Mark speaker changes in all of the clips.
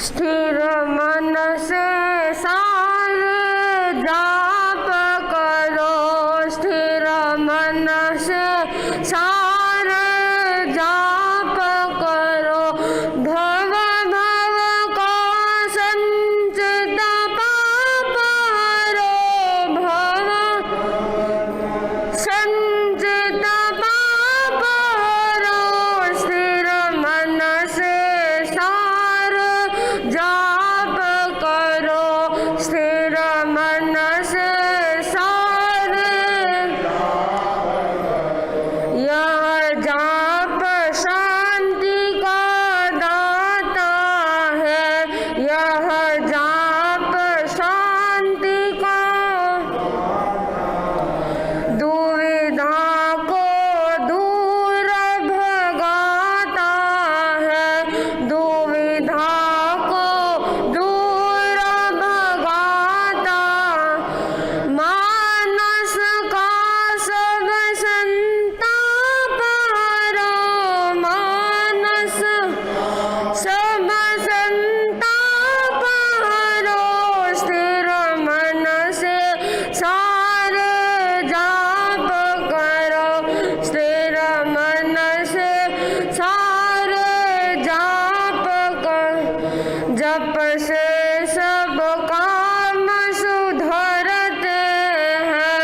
Speaker 1: स्थिर मन से सार जाप करो, स्थिर मन से सार जाप करो। भव भव को संचित पाप हरो, भव संचित पाप हरो। स्थिर मन से सार जाप करो, स्थिर मन से सार। यह जाप शांति का दाता है, यह जाप शांति का। दुविधा को दूर भगाता है, दुविधा को दूर भगाता। मानस का सब संताप हरो, मानस सब संताप हरो। स्थिर मन से सार जाप करो, स्थिर मन से सार जाप कर। जप से सब काम सुधरते हैं,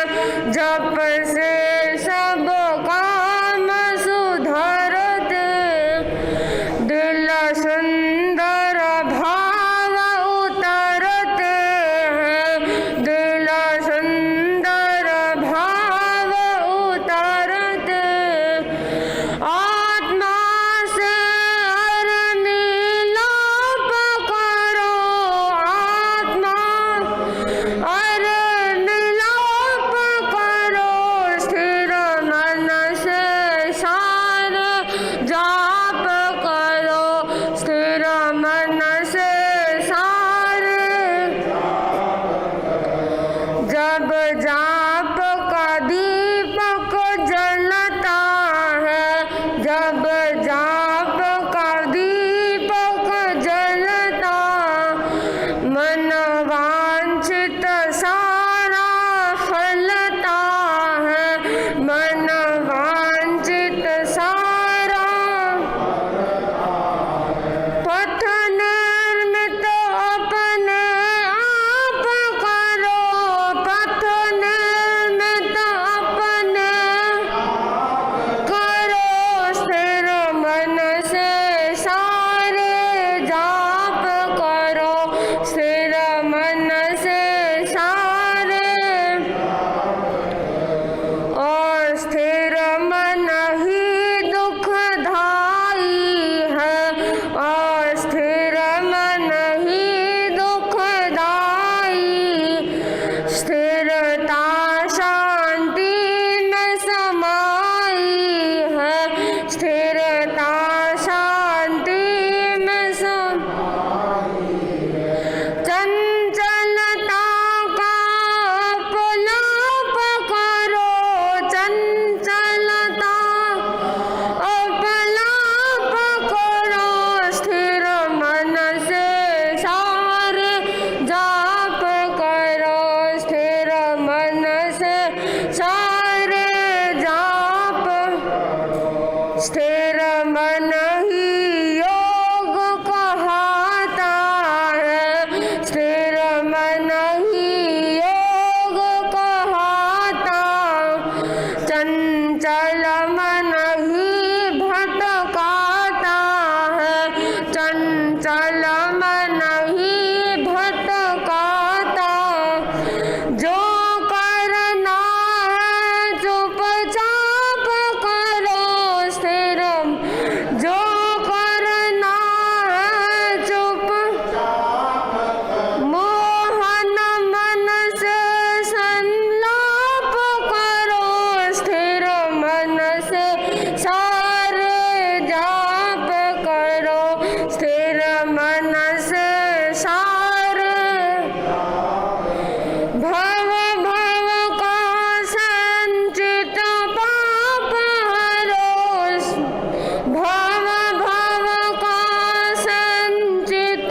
Speaker 1: जप से सब काम सुधरते। दिल सुंदर भाव उतरते हैं, दिल सुंदर भाव उतरते। आत्मा से निलाप करो, आत्मा निलाप करो। स्थिर मन से सार जाप करो, स्थिर मन से सार। जब जाप का दीपक जलता है, जब जाप का दीपक जलता। मन वांछित सारा फलता है, मन वांछित सारा। पथ निर्मित अपने आप करो, पथ निर्मित अपने करो। स्थिर मन से सारे जाप करो, स्थिर मन से सारे। और स्थिर मन ही दुखदाई है, और स्थिर मन ही दुखदाई। स्थिरता शांति में समाई है, स्थिरता शांति में समाई। चंचलता का अपलाप करो, चंचलता अपलाप करो। स्थिर मन से सारे जाप करो, स्थिर मन से सारे जाप। स्थिर मन ही योग कहता है, स्थिर मन ही योग कहता। चंचल मन ही भटकाता है, चंचल मन ही भटकाता। जो करना है चुपचाप करो, स्थिर। जो करना है चुप। मोहन मन से संलाप करो, स्थिर मन से सारे जाप करो, स्थिर मन से सारे। भव भव का संचित पाप हरो, भव भव का संचित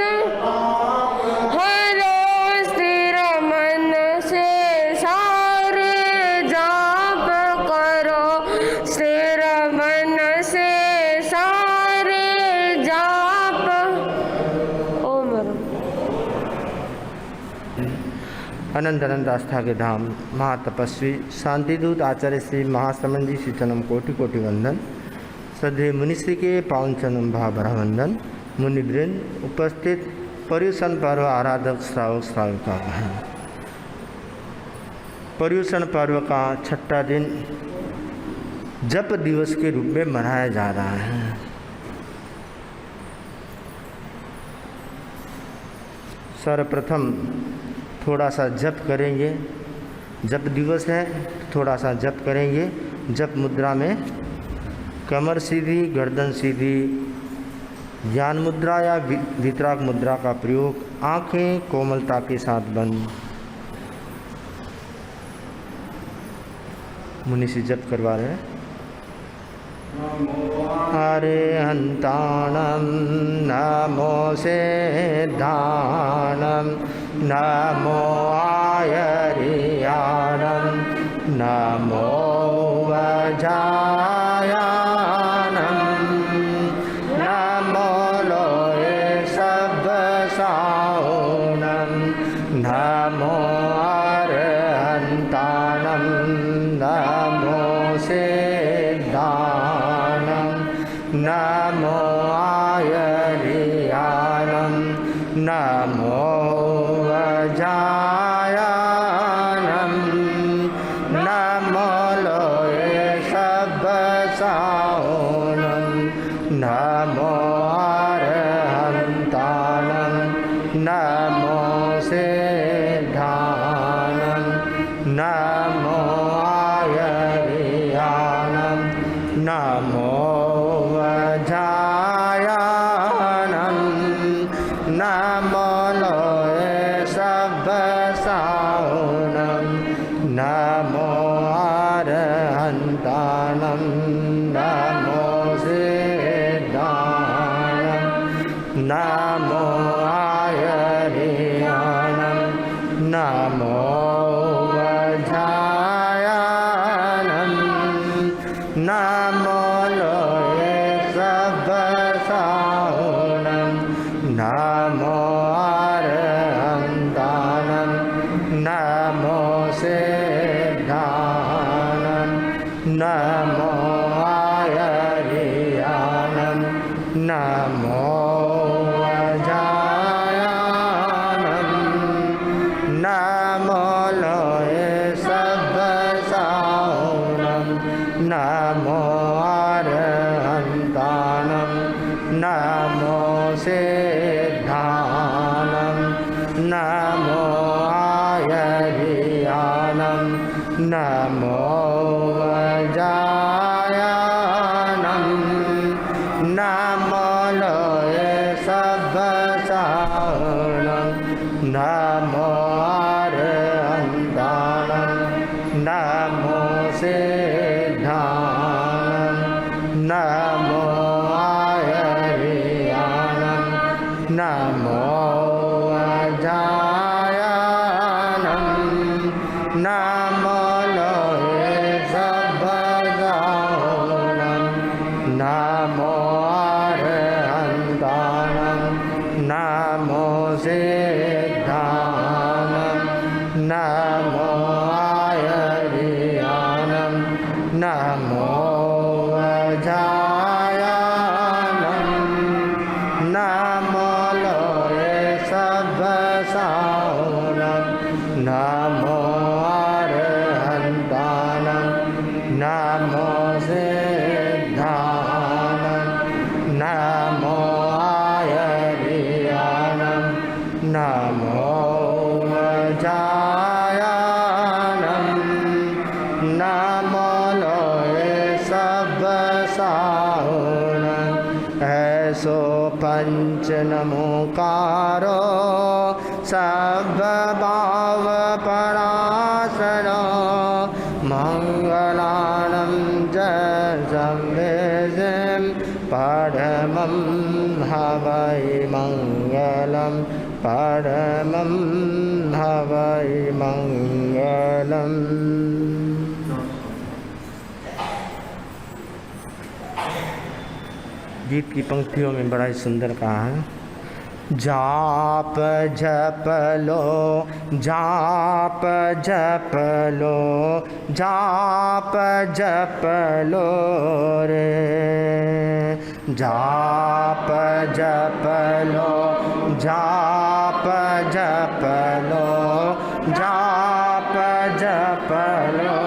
Speaker 2: अनंत अनंत आस्था के धाम महातपस्वी शांतिदूत आचार्य श्री महाश्रमण जी श्री चनम कोटि कोटि वंदन। श्रद्धेय मुनिश्री के पावन चनम भावरा वंदन। मुनिवृंद उपस्थित पर्युषण पर्व आराधक श्रावक श्राविका हैं। पर्युषण पर्व का छठा दिन जप दिवस के रूप में मनाया जा रहा है। सर्वप्रथम थोड़ा सा जप करेंगे। जप दिवस है, थोड़ा सा जप करेंगे। जप मुद्रा में कमर सीधी, गर्दन सीधी, ज्ञान मुद्रा या वितराग मुद्रा का प्रयोग। आंखें कोमलता के साथ बंद। मुनि से जप करवा रहे हैं। अरिहन्ताणं नमो सिद्धाणं नमो आयर्याणं नमो वजायानं नमो लोये सब्बसाऊनं नमो अरिहन्ताणं नमो सिद्धाणं नमो आयर्याणं नमो वजायानं नमो लोये सब्बसाऊनं नमो अरिहन्ताणं नमो सिद्धाणं नमो आयर्याणं नमो वजायानं नमो लोये सब्बसाऊनं नमो अरिहन्ताणं नमो सिद्धाणं नमो आयर्याणं नमो वजायानं नमो लोये सब्बसाऊनं नमो अरिहन्ताणं नमो सिद्धाणं नमो आयर्याणं नमो वजायानं नमो लोये सब्बसाऊनं नमो अरिहन्ताणं नमो सिद्धाणं नमो आयर्याणं नमो वजायानं नमो लोये सब्बसाऊनं नमो अरिहन्ताणं नमो सिद्धाणं नमो आयर्याणं नमो वजायानं नमो लोये सब्बसाऊनं नमो अरिहन्ताणं नमो सिद्धाणं नमो आयर्याणं नमो वजायानं नमो लोये सब्बसाऊनं नमो अरिहन्ताणं नमो सिद्धाणं नमो आयर्याणं नमो वजायानं नमो लोये सब्बसाऊनं ऐसो पंच नमोकारो सर्वभाव पराशरो मंगलानं जन्मेजं परमं हवै मंगलं परमं हवै मंगलम्। गीत की पंक्तियों में बड़ा ही सुंदर कहा है। जाप जप लो, जाप जप लो, जाप जप लो रे। जाप जप लो, जाप जप लो, जाप जप लो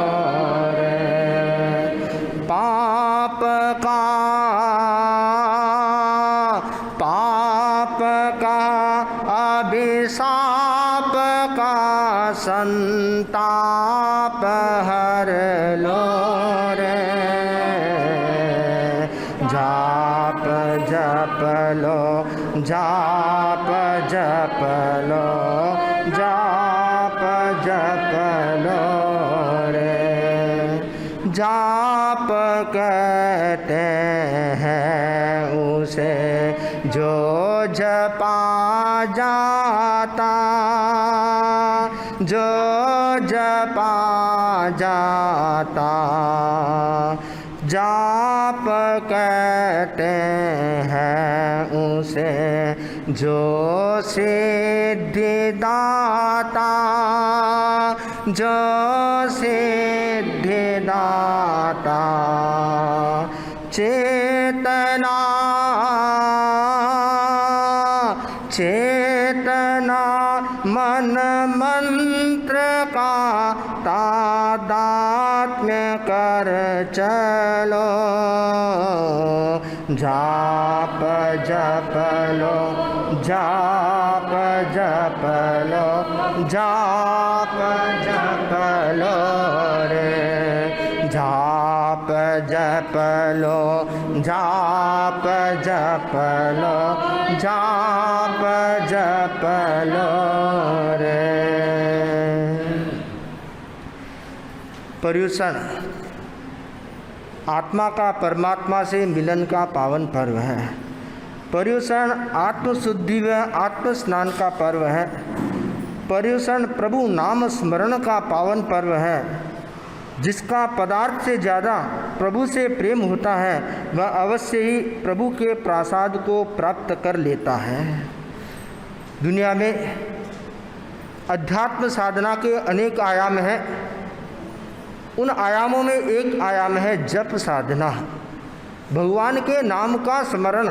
Speaker 2: रे। पाप का अभिशाप का संताप हर लो रे। जाप जप लो, जाप जप लो, जाप जप लो रे। जाप कहते हैं उसे जो जपा जाता, जो जपा जाता। जाप कहते हैं उसे जो सिद्धिदाता, जो सिद्धिदाता। चेतना चेतना मन मंत्र का तादात्म्य कर चलो। जाप जप लो, जाप जप लो, जाप जप लो रे। जाप जप लो, जाप जप लो, जाप जप लो रे। पर्युषण आत्मा का परमात्मा से मिलन का पावन पर्व है। पर्युषण आत्मशुद्धि व आत्मस्नान का पर्व है। पर्युषण प्रभु नाम स्मरण का पावन पर्व है। जिसका पदार्थ से ज़्यादा प्रभु से प्रेम होता है वह अवश्य ही प्रभु के प्रसाद को प्राप्त कर लेता है। दुनिया में अध्यात्म साधना के अनेक आयाम हैं। उन आयामों में एक आयाम है जप साधना। भगवान के नाम का स्मरण,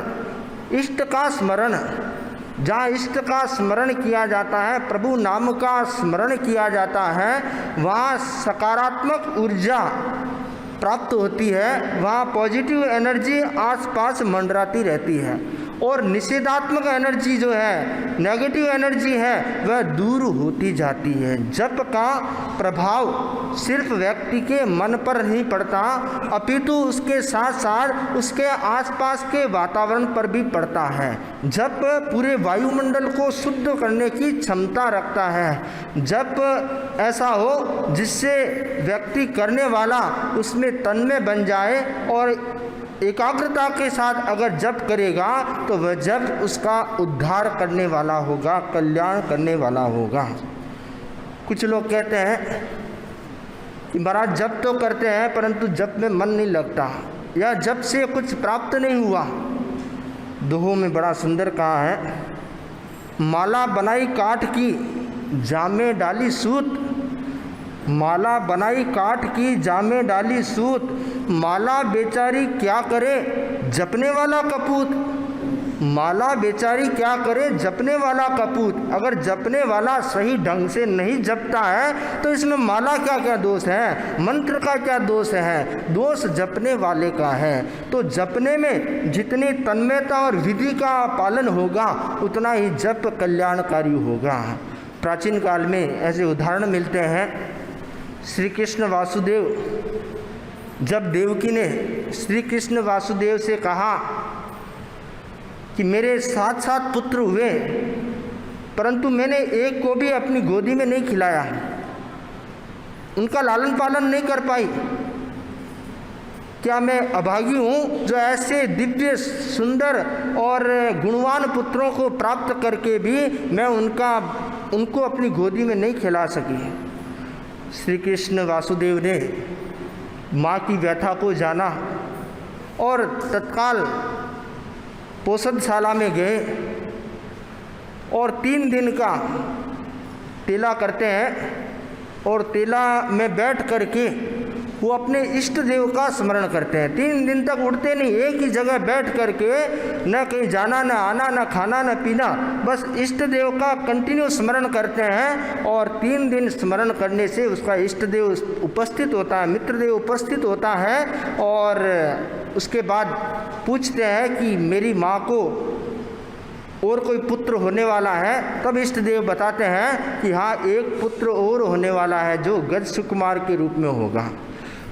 Speaker 2: इष्ट का स्मरण। जहाँ इष्ट का स्मरण किया जाता है, प्रभु नाम का स्मरण किया जाता है, वहाँ सकारात्मक ऊर्जा प्राप्त होती है, वहाँ पॉजिटिव एनर्जी आसपास मंडराती रहती है। और निषेधात्मक एनर्जी जो है, नेगेटिव एनर्जी है, वह दूर होती जाती है। जप का प्रभाव सिर्फ व्यक्ति के मन पर नहीं पड़ता, अपितु उसके साथ साथ उसके आसपास के वातावरण पर भी पड़ता है। जप पूरे वायुमंडल को शुद्ध करने की क्षमता रखता है। जप ऐसा हो जिससे व्यक्ति करने वाला उसमें तन्मय बन जाए और एकाग्रता के साथ अगर जप करेगा तो वह जप उसका उद्धार करने वाला होगा, कल्याण करने वाला होगा। कुछ लोग कहते हैं कि महाराज जप तो करते हैं परंतु जप में मन नहीं लगता, या जप से कुछ प्राप्त नहीं हुआ। दोहों में बड़ा सुंदर कहा है, माला बनाई काठ की जामे डाली सूत, माला बनाई काठ की जामे डाली सूत, माला बेचारी क्या करे जपने वाला कपूत। माला बेचारी क्या करे जपने वाला कपूत। अगर जपने वाला सही ढंग से नहीं जपता है तो इसमें माला का क्या दोष है, मंत्र का क्या दोष है? दोष जपने वाले का है। तो जपने में जितनी तन्मयता और विधि का पालन होगा उतना ही जप कल्याणकारी होगा। प्राचीन काल में ऐसे उदाहरण मिलते हैं। श्री कृष्ण वासुदेव, जब देवकी ने श्री कृष्ण वासुदेव से कहा कि मेरे 7 पुत्र हुए परंतु मैंने एक को भी अपनी गोदी में नहीं खिलाया, उनका लालन पालन नहीं कर पाई, क्या मैं अभागी हूँ जो ऐसे दिव्य सुंदर और गुणवान पुत्रों को प्राप्त करके भी मैं उनको अपनी गोदी में नहीं खिला सकी। श्री कृष्ण वासुदेव ने माँ की व्यथा को जाना और तत्काल पोषदशाला में गए और 3 दिन का टेला करते हैं और टेला में बैठ करके वो अपने इष्ट देव का स्मरण करते हैं। 3 दिन तक उठते नहीं, एक ही जगह बैठ करके, न कहीं जाना, न आना, न खाना, न पीना, बस इष्ट देव का कंटिन्यू स्मरण करते हैं। और 3 दिन स्मरण करने से उसका इष्ट देव उपस्थित होता है, मित्र देव उपस्थित होता है। और उसके बाद पूछते हैं कि मेरी माँ को और कोई पुत्र होने वाला है, तब इष्ट देव बताते हैं कि हाँ, एक पुत्र और होने वाला है जो गज सुकुमार के रूप में होगा।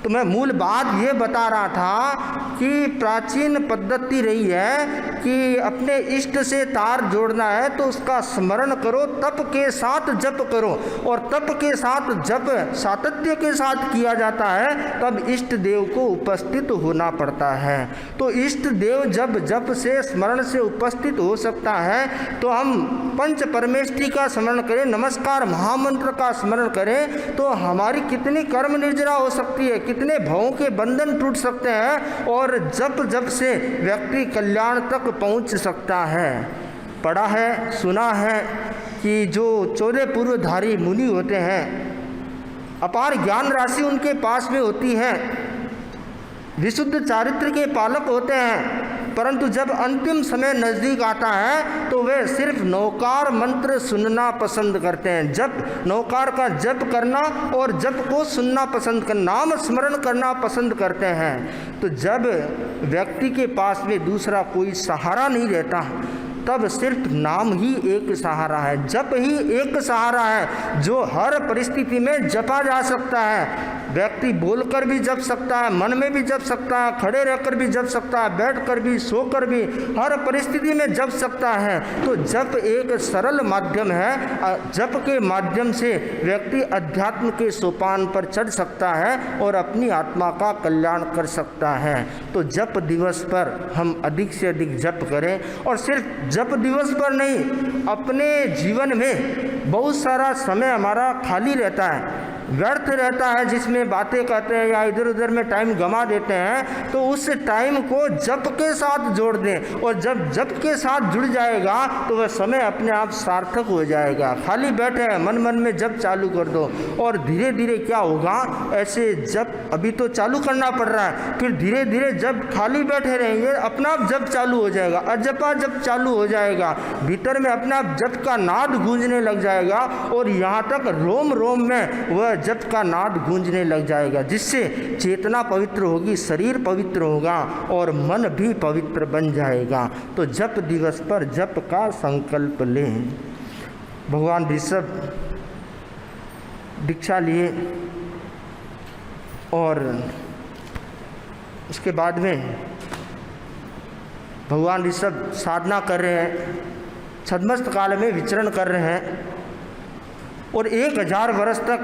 Speaker 2: तो मैं मूल बात ये बता रहा था कि प्राचीन पद्धति रही है कि अपने इष्ट से तार जोड़ना है तो उसका स्मरण करो, तप के साथ जप करो, और तप के साथ जप सातत्य के साथ किया जाता है, तब इष्ट देव को उपस्थित होना पड़ता है। तो इष्ट देव जब जप से स्मरण से उपस्थित हो सकता है, तो हम पंच परमेष्टि का स्मरण करें, नमस्कार महामंत्र का स्मरण करें, तो हमारी कितनी कर्म निर्जरा हो सकती है, कितने भवों के बंधन टूट सकते हैं, और जप से व्यक्ति कल्याण तक पहुंच सकता है। पढ़ा है, सुना है कि जो 14 पूर्वधारी मुनि होते हैं, अपार ज्ञान राशि उनके पास में होती है, विशुद्ध चारित्र के पालक होते हैं, परंतु जब अंतिम समय नज़दीक आता है तो वे सिर्फ नौकार मंत्र सुनना पसंद करते हैं। जप, नौकार का जप करना और जप को सुनना पसंद करना, नाम स्मरण करना पसंद करते हैं। तो जब व्यक्ति के पास में दूसरा कोई सहारा नहीं रहता, तब सिर्फ नाम ही एक सहारा है, जप ही एक सहारा है जो हर परिस्थिति में जपा जा सकता है। व्यक्ति बोलकर भी जप सकता है, मन में भी जप सकता है, खड़े रहकर भी जप सकता है, बैठकर भी, सोकर भी, हर परिस्थिति में जप सकता है। तो जप एक सरल माध्यम है। जप के माध्यम से व्यक्ति अध्यात्म के सोपान पर चढ़ सकता है और अपनी आत्मा का कल्याण कर सकता है। तो जप दिवस पर हम अधिक से अधिक जप करें, और सिर्फ जप दिवस पर नहीं, अपने जीवन में बहुत सारा समय हमारा खाली रहता है, व्यर्थ रहता है, जिसमें बातें करते हैं या इधर उधर में टाइम गंवा देते हैं, तो उस टाइम को जप के साथ जोड़ दें। और जब जप के साथ जुड़ जाएगा तो वह समय अपने आप सार्थक हो जाएगा। खाली बैठे हैं, मन मन में जप चालू कर दो, और धीरे धीरे क्या होगा, ऐसे जप अभी तो चालू करना पड़ रहा है, फिर धीरे धीरे जब खाली बैठे रहेंगे अपना आप जप चालू हो जाएगा, अजपा जप चालू हो जाएगा, भीतर में अपना आप जप का नाद गूंजने लग जाएगा, और यहाँ तक रोम रोम में वह जप का नाद गूंजने लग जाएगा, जिससे चेतना पवित्र होगी, शरीर पवित्र होगा और मन भी पवित्र बन जाएगा। तो जप दिवस पर जप का संकल्प लें। भगवान ऋषभ दीक्षा लिए और उसके बाद में भगवान ऋषभ साधना कर रहे हैं, छद्मस्त काल में विचरण कर रहे हैं, और 1000 वर्ष तक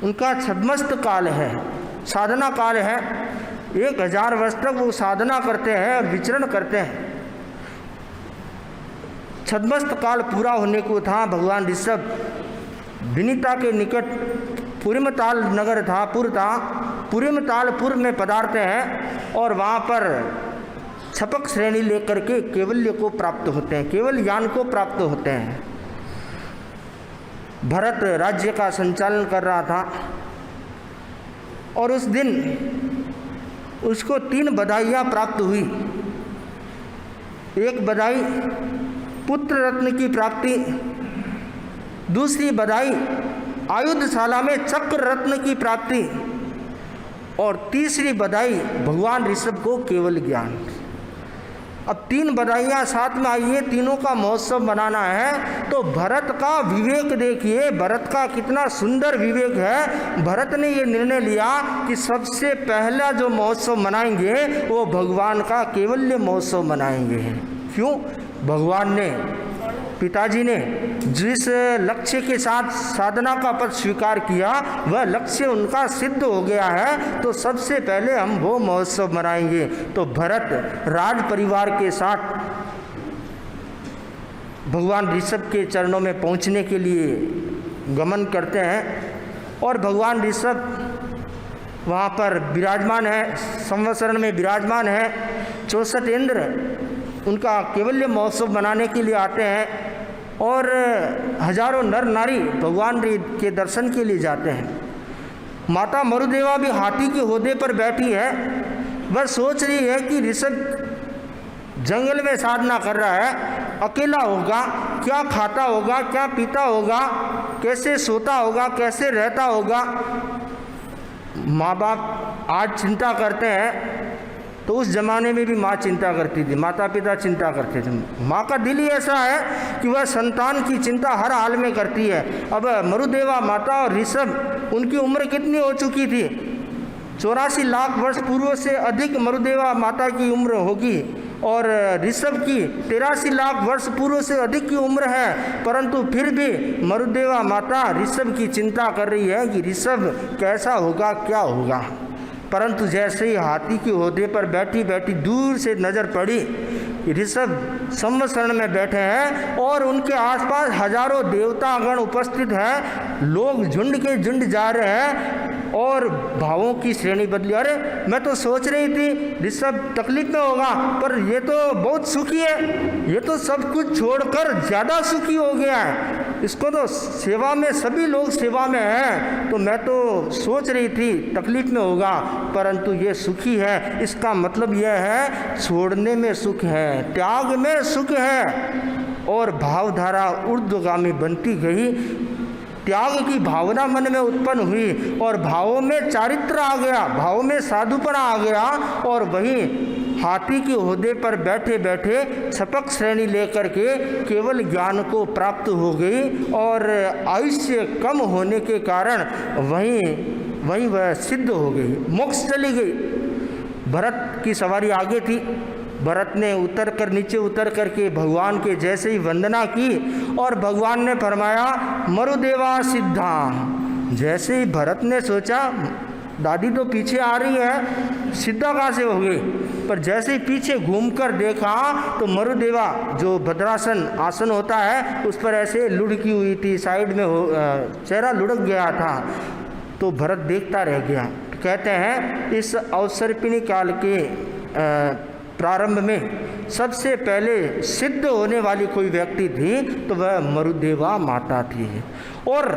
Speaker 2: उनका छद्मस्त काल है, साधना काल है। 1000 वर्ष तक वो साधना करते हैं और विचरण करते हैं। छद्मस्त काल पूरा होने को था, भगवान ऋषभ विनीता के निकट पुरिमताल नगर था, पुर था, पुरिमतालपुर में पधारते हैं, और वहाँ पर छपक श्रेणी लेकर के केवल्य को प्राप्त होते हैं, केवल ज्ञान को प्राप्त होते हैं। भरत राज्य का संचालन कर रहा था, और उस दिन उसको 3 बधाइयाँ प्राप्त हुई। एक बधाई पुत्र रत्न की प्राप्ति, दूसरी बधाई आयुधशाला में चक्र रत्न की प्राप्ति, और तीसरी बधाई भगवान ऋषभ को केवल ज्ञान। अब 3 बधाइयाँ साथ में आई है, तीनों का महोत्सव मनाना है। तो भरत का विवेक देखिए, भरत का कितना सुंदर विवेक है। भरत ने ये निर्णय लिया कि सबसे पहला जो महोत्सव मनाएंगे वो भगवान का केवल्य महोत्सव मनाएंगे। क्यों? भगवान ने, पिताजी ने जिस लक्ष्य के साथ साधना का पद स्वीकार किया, वह लक्ष्य उनका सिद्ध हो गया है, तो सबसे पहले हम वो महोत्सव मनाएंगे। तो भरत राज परिवार के साथ भगवान ऋषभ के चरणों में पहुंचने के लिए गमन करते हैं, और भगवान ऋषभ वहाँ पर विराजमान है, संवत्सरण में विराजमान है। 64 इंद्र उनका केवल्य महोत्सव मनाने के लिए आते हैं, और हजारों नर नारी भगवान के दर्शन के लिए जाते हैं। माता मरुदेवा भी हाथी के ओहदे पर बैठी है, वह सोच रही है कि ऋषभ जंगल में साधना कर रहा है, अकेला होगा, क्या खाता होगा, क्या पीता होगा, कैसे सोता होगा, कैसे रहता होगा। माँ बाप आज चिंता करते हैं तो उस ज़माने में भी माँ चिंता करती थी, माता पिता चिंता करते थे। माँ का दिल ही ऐसा है कि वह संतान की चिंता हर हाल में करती है। अब मरुदेवा माता और ऋषभ, उनकी उम्र कितनी हो चुकी थी? 84 लाख वर्ष पूर्व से अधिक मरुदेवा माता की उम्र होगी और ऋषभ की 83 लाख वर्ष पूर्व से अधिक की उम्र है, परंतु फिर भी मरुदेवा माता ऋषभ की चिंता कर रही है कि ऋषभ कैसा होगा, क्या होगा। परंतु जैसे ही हाथी के ओहदे पर बैठी बैठी दूर से नज़र पड़ी, ऋषभ संवत्सरण में बैठे हैं और उनके आसपास हजारों देवतागण उपस्थित हैं, लोग झुंड के झुंड जा रहे हैं और भावों की श्रेणी बदली। अरे मैं तो सोच रही थी ऋषभ तकलीफ में होगा, पर ये तो बहुत सुखी है, ये तो सब कुछ छोड़कर ज़्यादा सुखी हो गया है, इसको तो सेवा में, सभी लोग सेवा में हैं, तो मैं तो सोच रही थी तकलीफ में होगा, परंतु ये सुखी है। इसका मतलब यह है छोड़ने में सुख है, त्याग में सुख है। और भावधारा ऊर्ध्वगामी बनती गई, त्याग की भावना मन में उत्पन्न हुई और भावों में चारित्र आ गया, भावों में साधुपना आ गया और वही हाथी के ओहदे पर बैठे बैठे सपक श्रेणी लेकर के केवल ज्ञान को प्राप्त हो गई और आयुष्य कम होने के कारण वहीं वह सिद्ध हो गई, मोक्ष चली गई। भरत की सवारी आगे थी, भरत ने नीचे उतर करके भगवान के जैसे ही वंदना की और भगवान ने फरमाया मरुदेवा सिद्धा। जैसे ही भरत ने सोचा दादी तो पीछे आ रही है, सिद्धा कहाँ से हो गई, पर जैसे ही पीछे घूमकर देखा तो मरुदेवा जो भद्रासन आसन होता है उस पर ऐसे लुढ़की हुई थी, साइड में चेहरा लुढ़क गया था। तो भरत देखता रह गया। कहते हैं इस अवसर्पिणी काल के प्रारंभ में सबसे पहले सिद्ध होने वाली कोई व्यक्ति थी तो वह मरुदेवा माता थी। और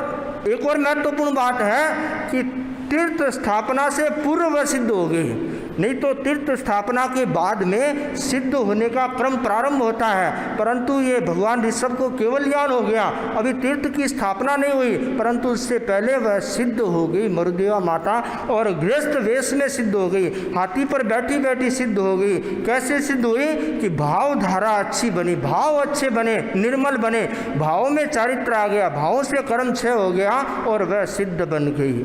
Speaker 2: एक और महत्वपूर्ण बात है कि तीर्थ स्थापना से पूर्व वह सिद्ध हो गई, नहीं तो तीर्थ स्थापना के बाद में सिद्ध होने का क्रम प्रारंभ होता है, परंतु ये भगवान ऋषभ को केवल ज्ञान हो गया, अभी तीर्थ की स्थापना नहीं हुई, परंतु उससे पहले वह सिद्ध हो गई मरुदेवा माता और गृहस्थ वेश में सिद्ध हो गई, हाथी पर बैठी बैठी सिद्ध हो गई। कैसे सिद्ध हुई कि भावधारा अच्छी बनी, भाव अच्छे बने, निर्मल बने, भावों में चारित्र आ गया, भावों से कर्म क्षय हो गया और वह सिद्ध बन गई।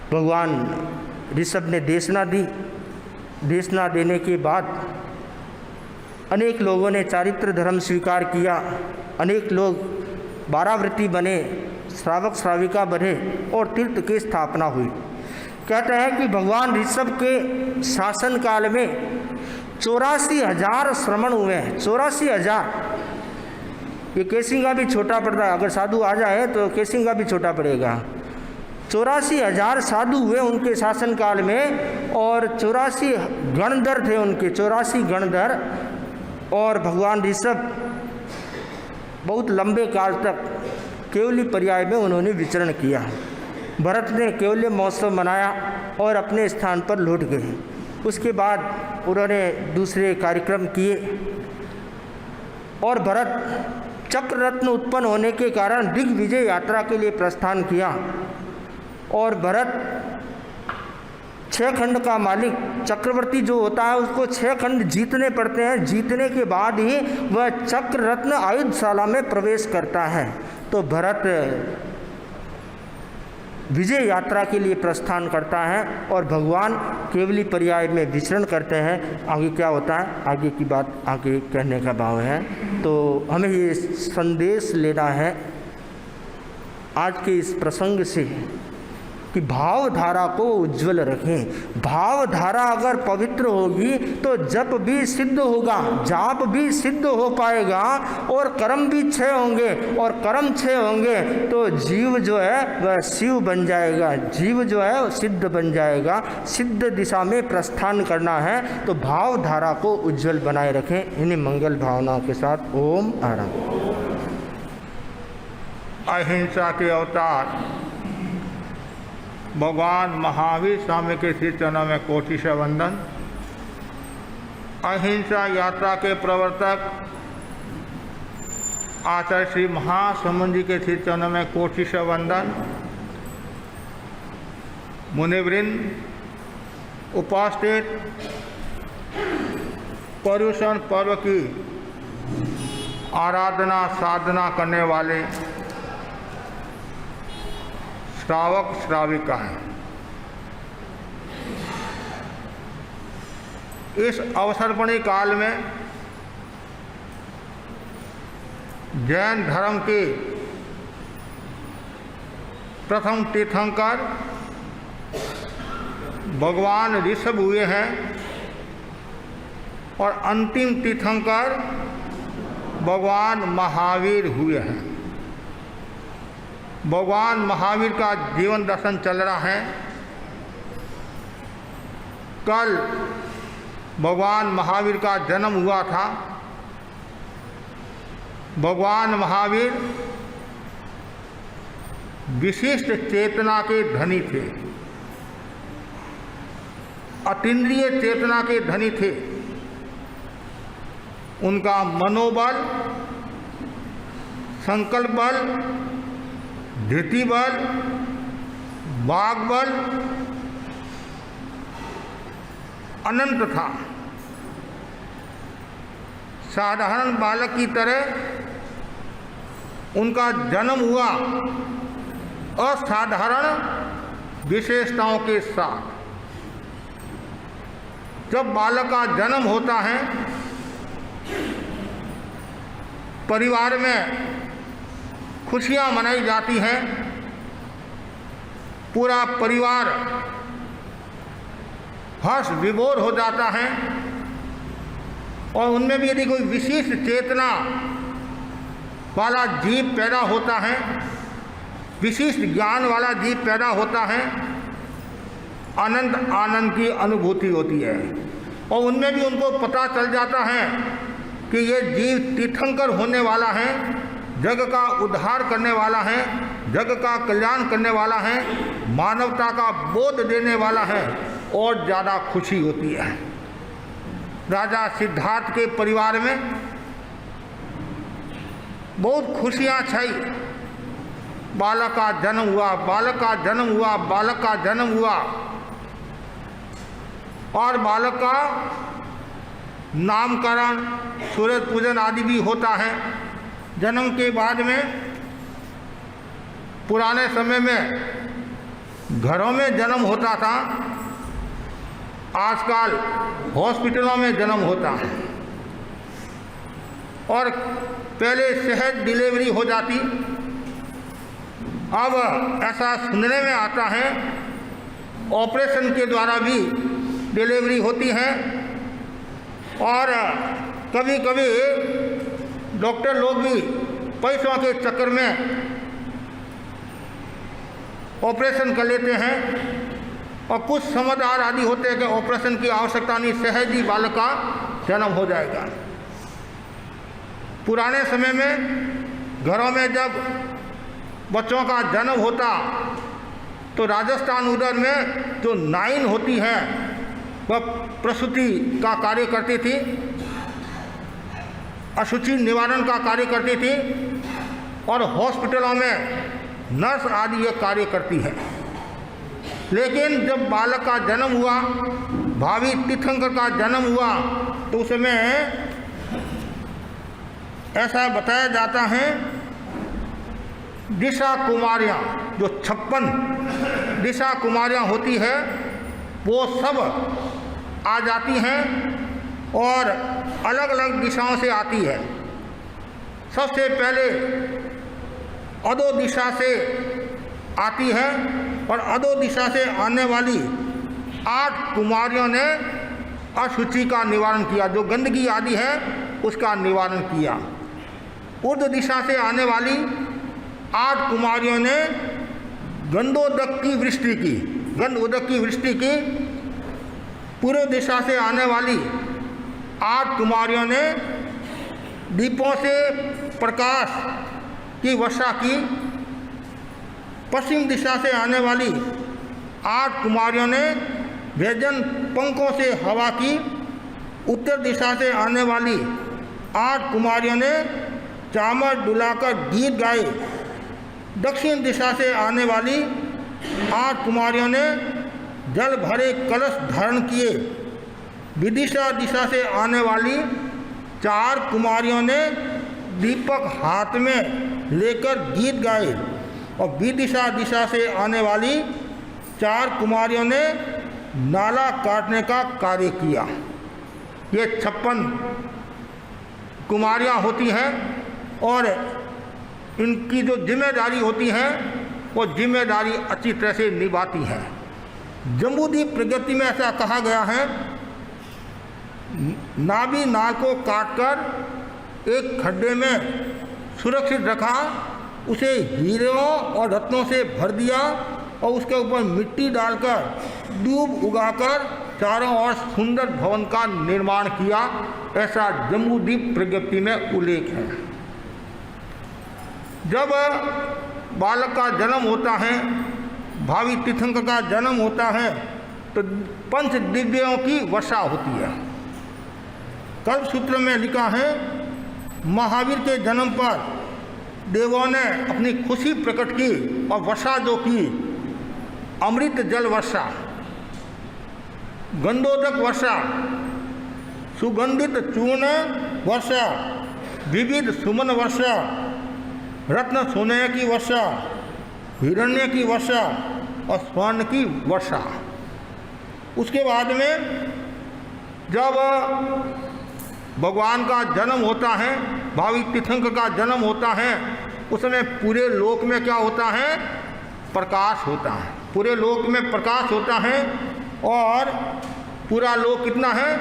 Speaker 2: भगवान ऋषभ ने देशना दी। देशना देने के बाद अनेक लोगों ने चारित्र धर्म स्वीकार किया, अनेक लोग बाराव्रती बने, श्रावक श्राविका बने और तीर्थ की स्थापना हुई। कहते हैं कि भगवान ऋषभ के शासन काल में 84,000 श्रमण हुए हैं। 84,000, ये केसिंगा भी छोटा पड़ता है, अगर साधु आ जाए तो केसिंगा भी छोटा पड़ेगा। 84,000 साधु हुए उनके शासन काल में और 84 गणधर थे उनके, 84 गणधर। और भगवान ऋषभ बहुत लंबे काल तक केवली पर्याय में उन्होंने विचरण किया। भरत ने केवल्य महोत्सव मनाया और अपने स्थान पर लौट गए। उसके बाद उन्होंने दूसरे कार्यक्रम किए और भरत चक्र रत्न उत्पन्न होने के कारण दिग्विजय यात्रा के लिए प्रस्थान किया। और भरत 6 खंड का मालिक, चक्रवर्ती जो होता है उसको 6 खंड जीतने पड़ते हैं, जीतने के बाद ही वह चक्र रत्न आयुधशाला में प्रवेश करता है। तो भरत विजय यात्रा के लिए प्रस्थान करता है और भगवान केवली पर्याय में विचरण करते हैं। आगे क्या होता है, आगे की बात आगे कहने का भाव है। तो हमें ये संदेश लेना है आज के इस प्रसंग से कि भावधारा को उज्जवल रखें। भावधारा अगर पवित्र होगी तो जप भी सिद्ध होगा, जाप भी सिद्ध हो पाएगा और कर्म भी क्षय होंगे, और कर्म क्षय होंगे तो जीव जो है वह शिव बन जाएगा, जीव जो है सिद्ध बन जाएगा। सिद्ध दिशा में प्रस्थान करना है तो भावधारा को उज्जवल बनाए रखें। इन्हीं मंगल भावनाओं के साथ ओम आराम।
Speaker 3: अहिंसा के अवतार भगवान महावीर स्वामी के श्री चरणों में कोटि से वंदन। अहिंसा यात्रा के प्रवर्तक आचार्य श्री महासमुंद जी के श्री चरणों में कोटि से वंदन। मुनिवृंद, उपस्थित पर्युषण पर्व की आराधना साधना करने वाले श्रावक श्राविकाएं, इस अवसरपणी काल में जैन धर्म के प्रथम तीर्थंकर भगवान ऋषभ हुए हैं और अंतिम तीर्थंकर भगवान महावीर हुए हैं। भगवान महावीर का जीवन दर्शन चल रहा है। कल भगवान महावीर का जन्म हुआ था। भगवान महावीर विशिष्ट चेतना के धनी थे, अतीन्द्रिय चेतना के धनी थे। उनका मनोबल, संकल्प बल, धृति बल, वाग बल अनंत था। साधारण बालक की तरह उनका जन्म हुआ असाधारण विशेषताओं के साथ। जब बालक का जन्म होता है, परिवार में खुशियां मनाई जाती हैं। पूरा परिवार हर्ष विभोर हो जाता है और उनमें भी यदि कोई विशिष्ट चेतना वाला जीव पैदा होता है, विशिष्ट ज्ञान वाला जीव पैदा होता है, अनंत आनंद की अनुभूति होती है। और उनमें भी उनको पता चल जाता है कि ये जीव तीर्थंकर होने वाला है, जग का उद्धार करने वाला है, जग का कल्याण करने वाला है, मानवता का बोध देने वाला है, और ज़्यादा खुशी होती है। राजा सिद्धार्थ के परिवार में बहुत खुशियाँ छाई। बालक का जन्म हुआ, बालक का जन्म हुआ, बालक का जन्म हुआ, और बालक का नामकरण, सूर्य पूजन आदि भी होता है। जन्म के बाद में पुराने समय में घरों में जन्म होता था, आजकल हॉस्पिटलों में जन्म होता है। और पहले सहज डिलीवरी हो जाती, अब ऐसा सुनने में आता है ऑपरेशन के द्वारा भी डिलीवरी होती है। और कभी कभी डॉक्टर लोग भी पैसों के चक्कर में ऑपरेशन कर लेते हैं, और कुछ समझदार आदि होते हैं कि ऑपरेशन की आवश्यकता नहीं, सहज ही बालक का जन्म हो जाएगा। पुराने समय में घरों में जब बच्चों का जन्म होता तो राजस्थान उधर में जो नाइन होती है वह प्रसूति का कार्य करती थी, अशुचि निवारण का कार्य करती थी, और हॉस्पिटलों में नर्स आदि ये कार्य करती है। लेकिन जब बालक का जन्म हुआ, भावी तीर्थंकर का जन्म हुआ, तो उसमें ऐसा बताया जाता है दिशा कुमारियाँ, जो 56 दिशा कुमारियाँ होती है, वो सब आ जाती हैं और अलग अलग दिशाओं से आती है। सबसे पहले अधो दिशा से आती है, और अधो दिशा से आने वाली 8 कुमारियों ने अशुचि का निवारण किया, जो गंदगी आदि है उसका निवारण किया। ऊर्ध्व दिशा से आने वाली 8 कुमारियों ने गंधोदक की वृष्टि की, गंध उदक की वृष्टि की। पूर्व दिशा से आने वाली 8 कुमारियों ने दीपों से प्रकाश की वर्षा की, पश्चिम दिशा से आने वाली 8 कुमारियों ने व्यंजन पंखों से हवा की। उत्तर दिशा से आने वाली 8 कुमारियों ने चामर डुलाकर गीत गाए। दक्षिण दिशा से आने वाली 8 कुमारियों ने जल भरे कलश धारण किए। विदिशा दिशा से आने वाली 4 कुमारियों ने दीपक हाथ में लेकर गीत गाए और विदिशा दिशा से आने वाली 4 कुमारियों ने नाला काटने का कार्य किया। ये 56 कुमारियाँ होती हैं और इनकी जो जिम्मेदारी होती है वो जिम्मेदारी अच्छी तरह से निभाती हैं। जम्बूद्वीप प्रगति में ऐसा कहा गया है, नाभि नाल को काटकर एक खड्डे में सुरक्षित रखा, उसे हीरों और रत्नों से भर दिया और उसके ऊपर मिट्टी डालकर दूब उगाकर चारों ओर सुंदर भवन का निर्माण किया। ऐसा जम्बूद्वीप प्रज्ञप्ति में उल्लेख है। जब बालक का जन्म होता है, भावी तीर्थंकर का जन्म होता है, तो 5 दिव्यों की वर्षा होती है। कल्पसूत्र में लिखा है, महावीर के जन्म पर देवों ने अपनी खुशी प्रकट की और वर्षा जो की, अमृत जल वर्षा, गंधोदक वर्षा, सुगंधित चूर्ण वर्षा, विविध सुमन वर्षा, रत्न सोने की वर्षा, हिरण्य की वर्षा और स्वर्ण की वर्षा। उसके बाद में जब भगवान का जन्म होता है, भावी तीर्थंकर का जन्म होता है, उस समय पूरे लोक में क्या होता है? प्रकाश होता है। पूरे लोक में प्रकाश होता है और पूरा लोक कितना है?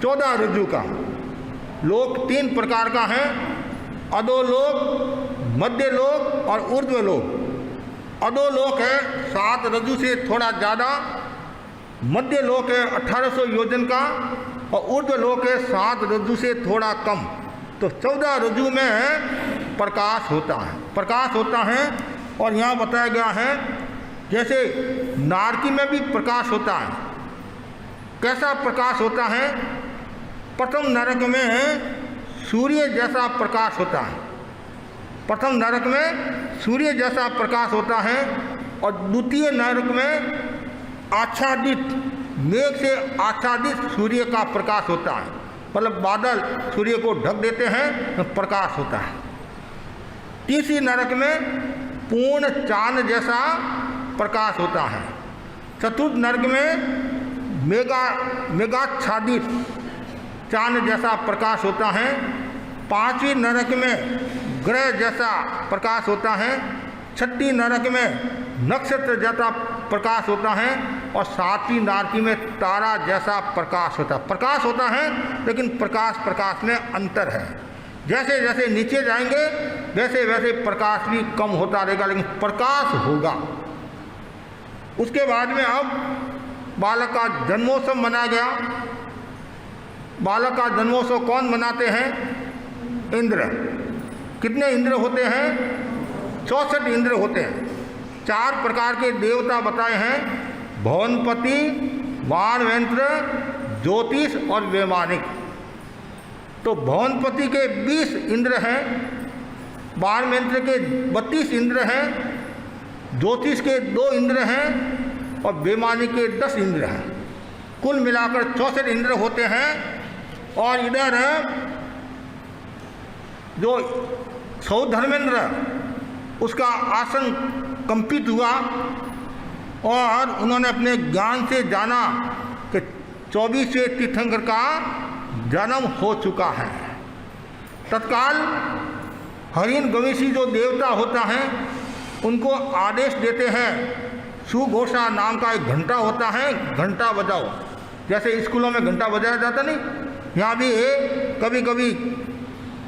Speaker 3: 14 रज्जु का। लोक 3 प्रकार का है, अधोलोक, मध्य लोक और ऊर्ध्व लोक। अधोलोक है 7 रज्जु से थोड़ा ज़्यादा, मध्य लोक है 1800 योजन का और ऊर्ध्व लोक है 7 रज्जु से थोड़ा कम। तो 14 रज्जु में प्रकाश होता है, प्रकाश होता है। और यहाँ बताया गया है जैसे नारकी में भी प्रकाश होता है। कैसा प्रकाश होता है? प्रथम नरक में सूर्य जैसा प्रकाश होता है। प्रथम नरक में सूर्य जैसा प्रकाश होता है और द्वितीय नरक में आच्छादित, मेघ से आच्छादित सूर्य का प्रकाश होता है। मतलब बादल सूर्य को ढक देते हैं तो प्रकाश होता है। तीसरी नरक में पूर्ण चांद जैसा प्रकाश होता है। चतुर्थ नरक में मेघाच्छादित चांद जैसा प्रकाश होता है। 5वीं नरक में ग्रह जैसा प्रकाश होता है। 6ठी नरक में नक्षत्र जैसा प्रकाश होता है और 7वीं नारकी में तारा जैसा प्रकाश होता है। प्रकाश होता है लेकिन प्रकाश में अंतर है। जैसे जैसे नीचे जाएंगे वैसे वैसे प्रकाश भी कम होता रहेगा, लेकिन प्रकाश होगा। उसके बाद में अब बालक का जन्मोत्सव मनाया गया। बालक का जन्मोत्सव कौन मनाते हैं? इंद्र। कितने इंद्र होते हैं? 64 इंद्र होते हैं। 4 प्रकार के देवता बताए हैं, भवनपति, बाणवेंत्र, ज्योतिष और वैमानिक। तो भवनपति के 20 इंद्र हैं, बाणवेंत्र के 32 इंद्र हैं, ज्योतिष के 2 इंद्र हैं और वैमानिक के 10 इंद्र हैं। कुल मिलाकर 64 इंद्र होते हैं। और इधर जो सौधर्मेंद्र, उसका आसन कंपित हुआ और उन्होंने अपने ज्ञान से जाना कि 24वें तीर्थंकर का जन्म हो चुका है। तत्काल हरिण गवेशी जो देवता होता है उनको आदेश देते हैं, सुघोषा नाम का एक घंटा होता है, घंटा बजाओ। जैसे स्कूलों में घंटा बजाया जाता नहीं, यहाँ भी कभी कभी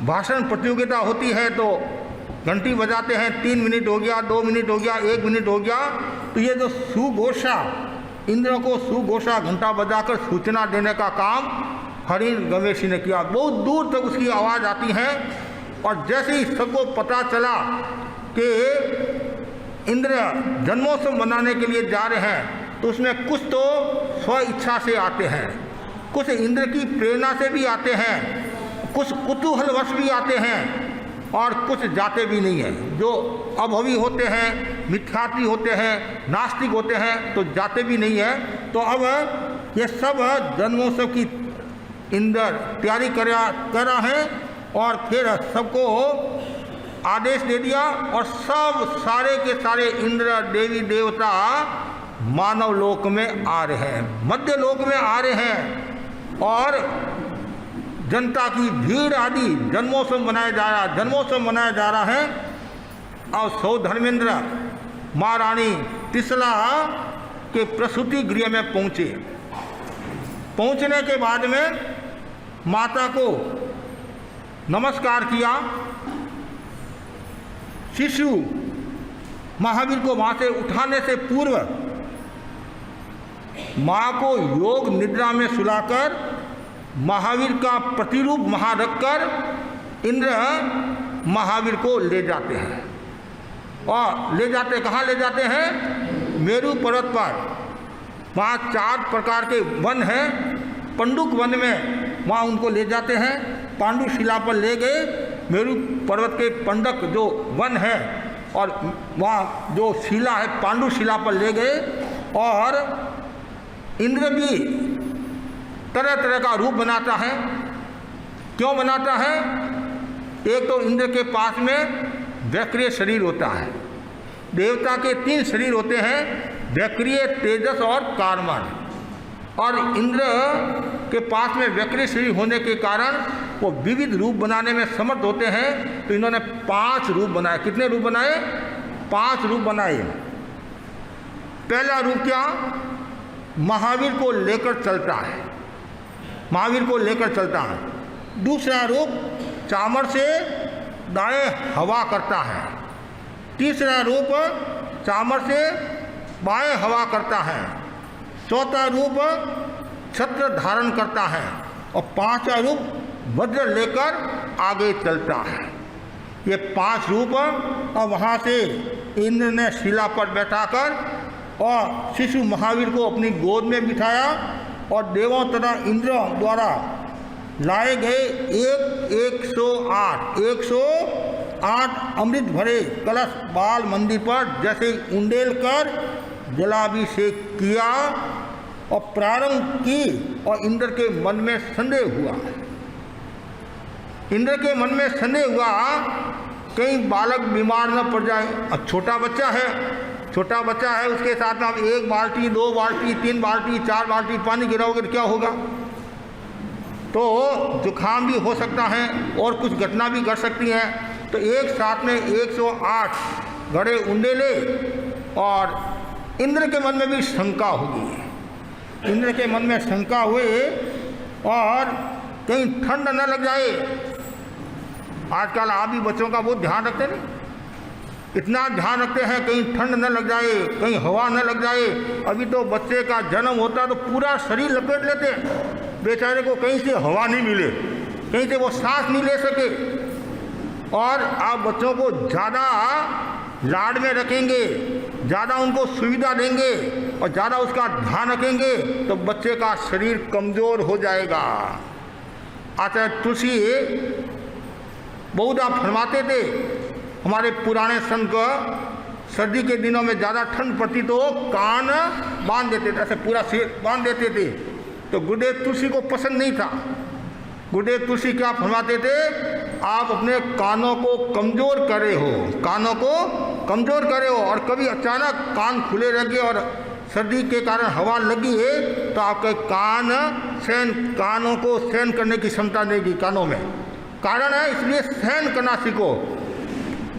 Speaker 3: भाषण प्रतियोगिता होती है तो घंटी बजाते हैं। 3 मिनट हो गया, 2 मिनट हो गया, 1 मिनट हो गया। तो ये जो सुघोषा, इंद्र को सुघोषा घंटा बजाकर सूचना देने का काम हरिण गवेशी ने किया। बहुत दूर तक उसकी आवाज़ आती है और जैसे ही सबको पता चला कि इंद्र जन्मोत्सव मनाने के लिए जा रहे हैं तो उसमें कुछ तो स्व इच्छा से आते हैं, कुछ इंद्र की प्रेरणा से भी आते हैं, कुछ कुतूहलवश भी आते हैं और कुछ जाते भी नहीं हैं। जो अभवी होते हैं, मिथ्यात्वी होते हैं, नास्तिक होते हैं तो जाते भी नहीं है। तो अब ये सब जन्मोत्सव की इंद्र तैयारी कर रहा है और फिर सबको आदेश दे दिया और सब सारे के सारे इंद्र देवी देवता मानव लोक में आ रहे हैं, मध्य लोक में आ रहे हैं और जनता की भीड़ आदि जन्मोत्सव मनाया जा रहा है। और सौ धर्मेंद्र महारानी त्रिशला के प्रसूति गृह में पहुंचने के बाद में माता को नमस्कार किया। शिशु महावीर को वहां से उठाने से पूर्व मां को योग निद्रा में सुलाकर महावीर का प्रतिरूप वहां रखकर इंद्र महावीर को ले जाते हैं और कहाँ ले जाते हैं? मेरू पर्वत पर। वहाँ 4 प्रकार के वन हैं, पंडुक वन में वहाँ उनको ले जाते हैं। पांडुशिला पर ले गए, मेरू पर्वत के पंडक जो वन है और वहाँ जो शिला है पांडुशिला पर ले गए। और इंद्र भी तरह तरह का रूप बनाता है। क्यों बनाता है? एक तो इंद्र के पास में वैक्रिय शरीर होता है। देवता के 3 शरीर होते हैं, वैक्रिय, तेजस और कारमन। और इंद्र के पास में वैक्रिय शरीर होने के कारण वो विविध रूप बनाने में समर्थ होते हैं। तो इन्होंने 5 रूप बनाए। कितने रूप बनाए? 5 रूप बनाए। पहला रूप क्या? महावीर को लेकर चलता है, महावीर को लेकर चलता है। दूसरा रूप चामर से दाएं हवा करता है। तीसरा रूप चामर से बाएं हवा करता है। चौथा रूप छत्र धारण करता है और 5वां रूप वज्र लेकर आगे चलता है। ये 5 रूप। और वहाँ से इंद्र ने शिला पर बैठाकर और शिशु महावीर को अपनी गोद में बिठाया और देवों तथा इंद्रों द्वारा लाए गए 108 अमृत भरे कलश बाल मंदिर पर जैसे उंडेल कर जलाभिषेक किया और प्रारंभ की। और इंद्र के मन में संदेह हुआ, इंद्र के मन में संदेह हुआ कहीं बालक बीमार न पड़ जाए। अब छोटा बच्चा है, उसके साथ में आप 1 बाल्टी 2 बाल्टी 3 बाल्टी 4 बाल्टी पानी गिराओगे तो क्या होगा? तो जुखाम भी हो सकता है और कुछ घटना भी घट सकती है। तो एक साथ में 108 घड़े उंडेले और इंद्र के मन में भी शंका होगी। इंद्र के मन में शंका हुए और कहीं ठंड न लग जाए। आजकल आप भी बच्चों का बहुत ध्यान रखते नहीं, इतना ध्यान रखते हैं कहीं ठंड न लग जाए, कहीं हवा न लग जाए। अभी तो बच्चे का जन्म होता है तो पूरा शरीर लपेट लेते हैं, बेचारे को कहीं से हवा नहीं मिले, कहीं से वो सांस नहीं ले सके। और आप बच्चों को ज़्यादा लाड में रखेंगे, ज़्यादा उनको सुविधा देंगे और ज़्यादा उसका ध्यान रखेंगे तो बच्चे का शरीर कमज़ोर हो जाएगा। आचार्य तुलसी बहुधा फरमाते थे, हमारे पुराने संत को सर्दी के दिनों में ज़्यादा ठंड पड़ती तो कान बांध देते थे, ऐसे पूरा सिर बांध देते थे। तो गुरुदेव तुलसी को पसंद नहीं था। गुरुदेव तुलसी क्या फरमाते थे? आप अपने कानों को कमज़ोर करे हो, कानों को कमज़ोर करे हो। और कभी अचानक कान खुले रह गए और सर्दी के कारण हवा लगी है तो आपके कानों को सहन करने की क्षमता नहीं दी कानों में। कारण है, इसलिए सहन करना सीखो।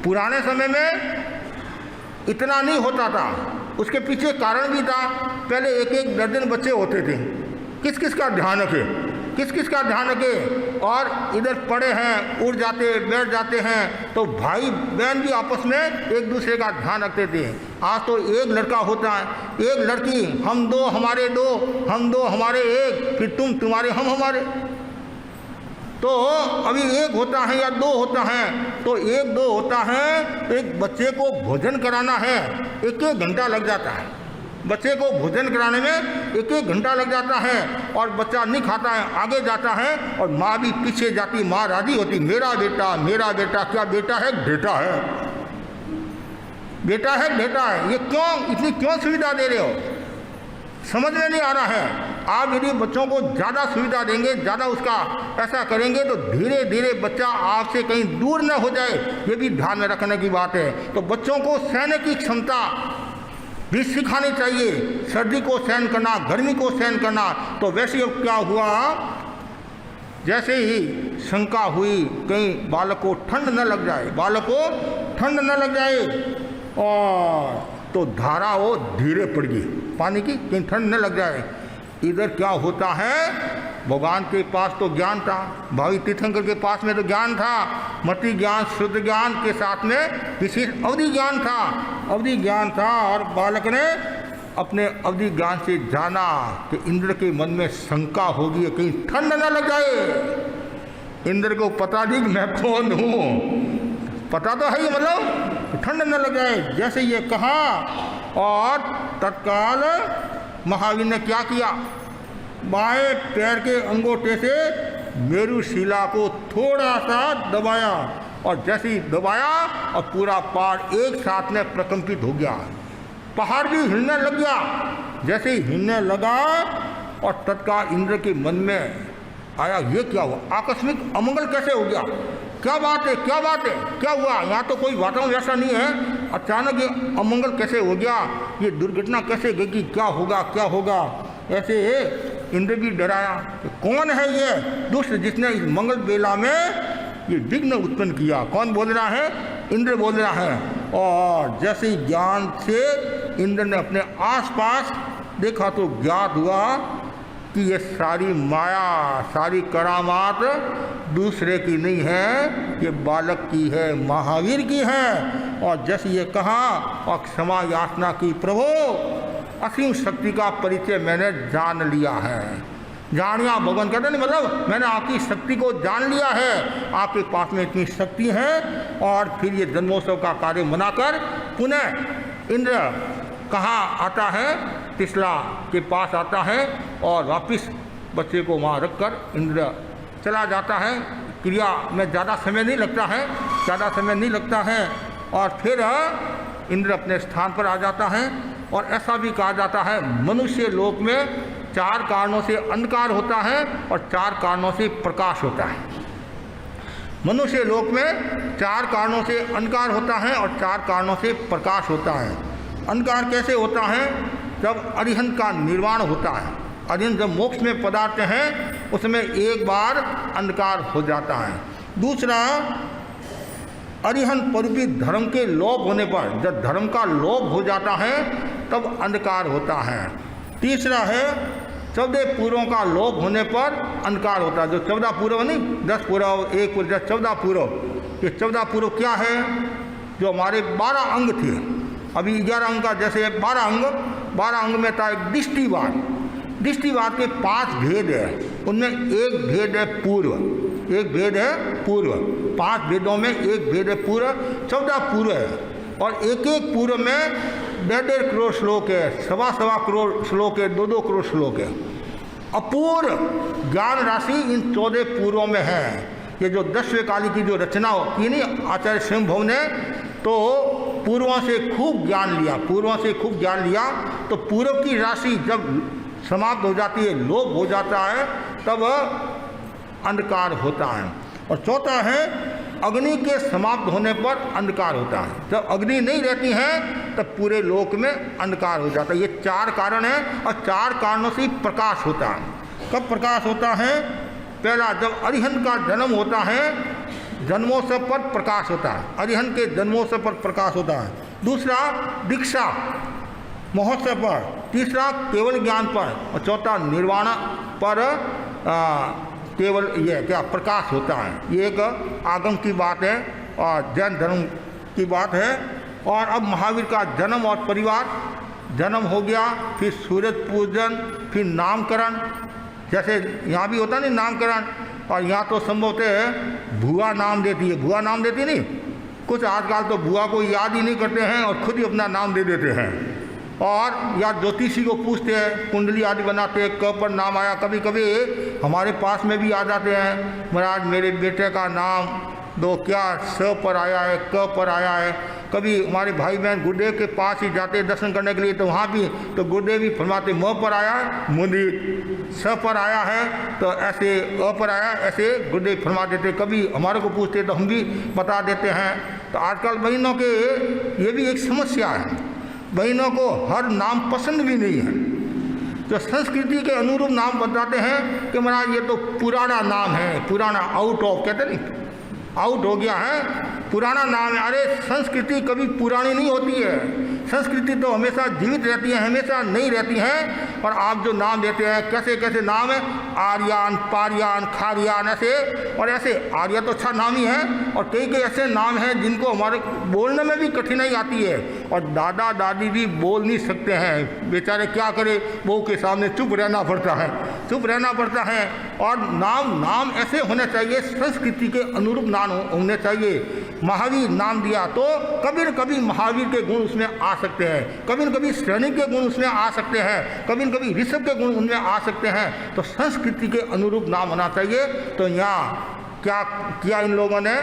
Speaker 3: पुराने समय में इतना नहीं होता था, उसके पीछे कारण भी था। पहले 1-1 दर्जन बच्चे होते थे, किस किस का ध्यान रखे। और इधर पड़े हैं, उड़ जाते बैठ जाते हैं तो भाई बहन भी आपस में एक दूसरे का ध्यान रखते थे। आज तो एक लड़का होता है, एक लड़की, हम 2 हमारे 2, हम 2 हमारे 1, फिर तुम तुम्हारे हम हमारे। तो अभी एक होता है या दो होता है, तो एक दो होता है, एक बच्चे को भोजन कराना है 1-1 घंटा लग जाता है। बच्चे को भोजन कराने में 1-1 घंटा लग जाता है और बच्चा नहीं खाता है, आगे जाता है और माँ भी पीछे जाती, माँ राजी होती, मेरा बेटा मेरा बेटा। क्या बेटा है? बेटा है, बेटा है, बेटा है। ये क्यों, इतनी क्यों सुविधा दे रहे हो? समझ में नहीं आ रहा है। आप यदि बच्चों को ज़्यादा सुविधा देंगे, ज़्यादा उसका ऐसा करेंगे तो धीरे धीरे बच्चा आपसे कहीं दूर न हो जाए, ये भी ध्यान में रखने की बात है। तो बच्चों को सहने की क्षमता भी सिखानी चाहिए, सर्दी को सहन करना, गर्मी को सहन करना। तो वैसे अब क्या हुआ, जैसे ही शंका हुई कहीं बालक को ठंड न लग जाए, बालक को ठंड न लग जाए, और तो धारा वो धीरे पड़ गई पानी की, कहीं ठंड न लग जाए। इधर क्या होता है, भगवान के पास तो ज्ञान था, भावी तीर्थंकर के पास में तो ज्ञान था, मति ज्ञान शुद्ध ज्ञान के साथ में विशेष अवधि ज्ञान था, अवधि ज्ञान था। और बालक ने अपने अवधि ज्ञान से जाना कि इंद्र के मन में शंका होगी, कहीं ठंड न लग जाए। इंद्र को पता नहीं मैं कौन हूँ, पता तो है ही, मतलब ठंड न लग जाए। जैसे ये कहा और तत्काल महावीर ने क्या किया, बाएं पैर के अंगूठे से मेरु शिला को थोड़ा सा दबाया, और जैसे ही दबाया और पूरा पहाड़ एक साथ में प्रकंपित हो गया, पहाड़ भी हिलने लग गया। जैसे ही हिलने लगा और तत्काल इंद्र के मन में आया, ये क्या हुआ, आकस्मिक अमंगल कैसे हो गया, क्या बात है, क्या बात है, क्या हुआ, यहाँ तो कोई वातावरण ऐसा नहीं है, अचानक ये अमंगल कैसे हो गया, ये दुर्घटना कैसे गई, क्या होगा क्या होगा। ऐसे इंद्र भी डराया, कौन है ये दुष्ट जिसने इस मंगल बेला में ये विघ्न उत्पन्न किया। कौन बोल रहा है? इंद्र बोल रहा है। और जैसे ही ज्ञान से इंद्र ने अपने आसपास देखा तो ज्ञात हुआ कि ये सारी माया, सारी करामात दूसरे की नहीं है, ये बालक की है, महावीर की है। और जैसे ये कहा और क्षमा याचना की, प्रभु असीम शक्ति का परिचय मैंने जान लिया है। जानिया भगवान कहते नहीं, मतलब मैंने आपकी शक्ति को जान लिया है, आपके पास में इतनी शक्ति है। और फिर ये जन्मोत्सव का कार्य मनाकर पुनः इंद्र कहाँ आता है, तिसला के पास आता है और वापिस बच्चे को वहाँ रखकर इंद्र चला जाता है। क्रिया में ज़्यादा समय नहीं लगता है, ज़्यादा समय नहीं लगता है। और फिर इंद्र अपने स्थान पर आ जाता है। और ऐसा भी कहा जाता है, मनुष्य लोक में 4 कारणों से अंधकार होता है और 4 कारणों से प्रकाश होता है। मनुष्य लोक में 4 कारणों से अंधकार होता है और 4 कारणों से प्रकाश होता है। अंधकार कैसे होता है? जब अरिहंत का निर्वाण होता है, अरिहंत जब मोक्ष में पदार्थ हैं उसमें एक बार अंधकार हो जाता है। दूसरा, अरिहंत परूपी धर्म के लोप होने पर, जब धर्म का लोप हो जाता है तब अंधकार होता है। तीसरा है 14 पूर्वों का लोप होने पर अंधकार होता है। जो 14 पूर्व नहीं, 10 पूर्व, 1 पूर्व, 14 पूर्व। ये 14 पूर्व क्या है? जो हमारे 12 अंग थे, अभी 11 अंग का जैसे 12 अंग में था एक दृष्टिवाद। दृष्टिवाद के 5 भेद है, उनमें एक भेद है पूर्व, एक भेद है पूर्व। 5 भेदों में एक भेद है पूर्व, 14 पूर्व है। और एक एक पूर्व में 1.5 करोड़ श्लोक है, 1.25 करोड़ श्लोक है, 2-2 करोड़ श्लोक है। अपूर्व ज्ञान राशि इन 14 पूर्वों में है। ये जो 10वें काली की जो रचना की नहीं आचार्य स्वयंभव ने, तो पूर्वों से खूब ज्ञान लिया, पूर्वों से खूब ज्ञान लिया। तो पूर्व की राशि जब समाप्त हो जाती है, लोप हो जाता है, तब अंधकार होता है। और चौथा है अग्नि के समाप्त होने पर अंधकार होता है। जब अग्नि नहीं रहती है तब पूरे लोक में अंधकार हो जाता है। ये 4 कारण हैं और 4 कारणों से प्रकाश होता है। कब प्रकाश होता है? पहला, जब अरिहंत का जन्म होता है, जन्मोत्सव पर प्रकाश होता है, अरिहंत के जन्मोत्सव पर प्रकाश होता है। दूसरा, दीक्षा महोत्सव पर। तीसरा, केवल ज्ञान पर। और चौथा, निर्वाण पर केवल ये क्या प्रकाश होता है। ये एक आगम की बात है और जैन धर्म की बात है। और अब महावीर का जन्म और परिवार, जन्म हो गया, फिर सूरज पूजन, फिर नामकरण, जैसे यहाँ भी होता नहीं नामकरण, और यहाँ तो संभवतः भुआ नाम देती है, भुआ नाम देती नहीं, कुछ आजकल तो भुआ को याद ही नहीं करते हैं और खुद ही अपना नाम दे देते हैं। और या ज्योतिषी को पूछते हैं, कुंडली आदि बनाते हैं, कब पर नाम आया। कभी कभी हमारे पास में भी आ जाते हैं, महाराज मेरे बेटे का नाम दो, क्या स पर आया है, क पर आया है। कभी हमारे भाई बहन गुरुदेव के पास ही जाते दर्शन करने के लिए, तो वहाँ भी तो गुरुदेव भी फरमाते म पर आया है मुंदी, स पर आया है तो ऐसे, अ पर आया ऐसे गुरुदेव फरमा देते। कभी हमारे को पूछते तो हम भी बता देते हैं। तो आजकल बहनों के ये भी एक समस्या है, बहनों को हर नाम पसंद भी नहीं है। जो संस्कृति के अनुरूप नाम बताते हैं कि महाराज ये तो पुराना नाम है, पुराना, आउट ऑफ कहते नहीं, आउट हो गया है, पुराना नाम है। अरे संस्कृति कभी पुरानी नहीं होती है, संस्कृति तो हमेशा जीवित रहती है, हमेशा नई रहती है। और आप जो नाम देते हैं, कैसे कैसे नाम है, आर्यान, पारियान, खारियान, ऐसे। और ऐसे आर्या तो अच्छा नाम ही है, और कई कई ऐसे नाम हैं जिनको हमारे बोलने में भी कठिनाई आती है, और दादा दादी भी बोल नहीं सकते हैं, बेचारे क्या करें, बहू के सामने चुप रहना पड़ता है, चुप रहना पड़ता है। और नाम ऐसे होने चाहिए, संस्कृति के अनुरूप नाम होने चाहिए। महावीर नाम दिया तो कभी न कभी महावीर के गुण उसमें आ सकते हैं, कभी न कभी सैनिक के गुण उसमें आ सकते हैं, कभी न कभी ऋषभ के गुण उनमें आ सकते हैं। तो संस्कृति के अनुरूप नाम होना चाहिए। तो यहाँ क्या किया इन लोगों ने,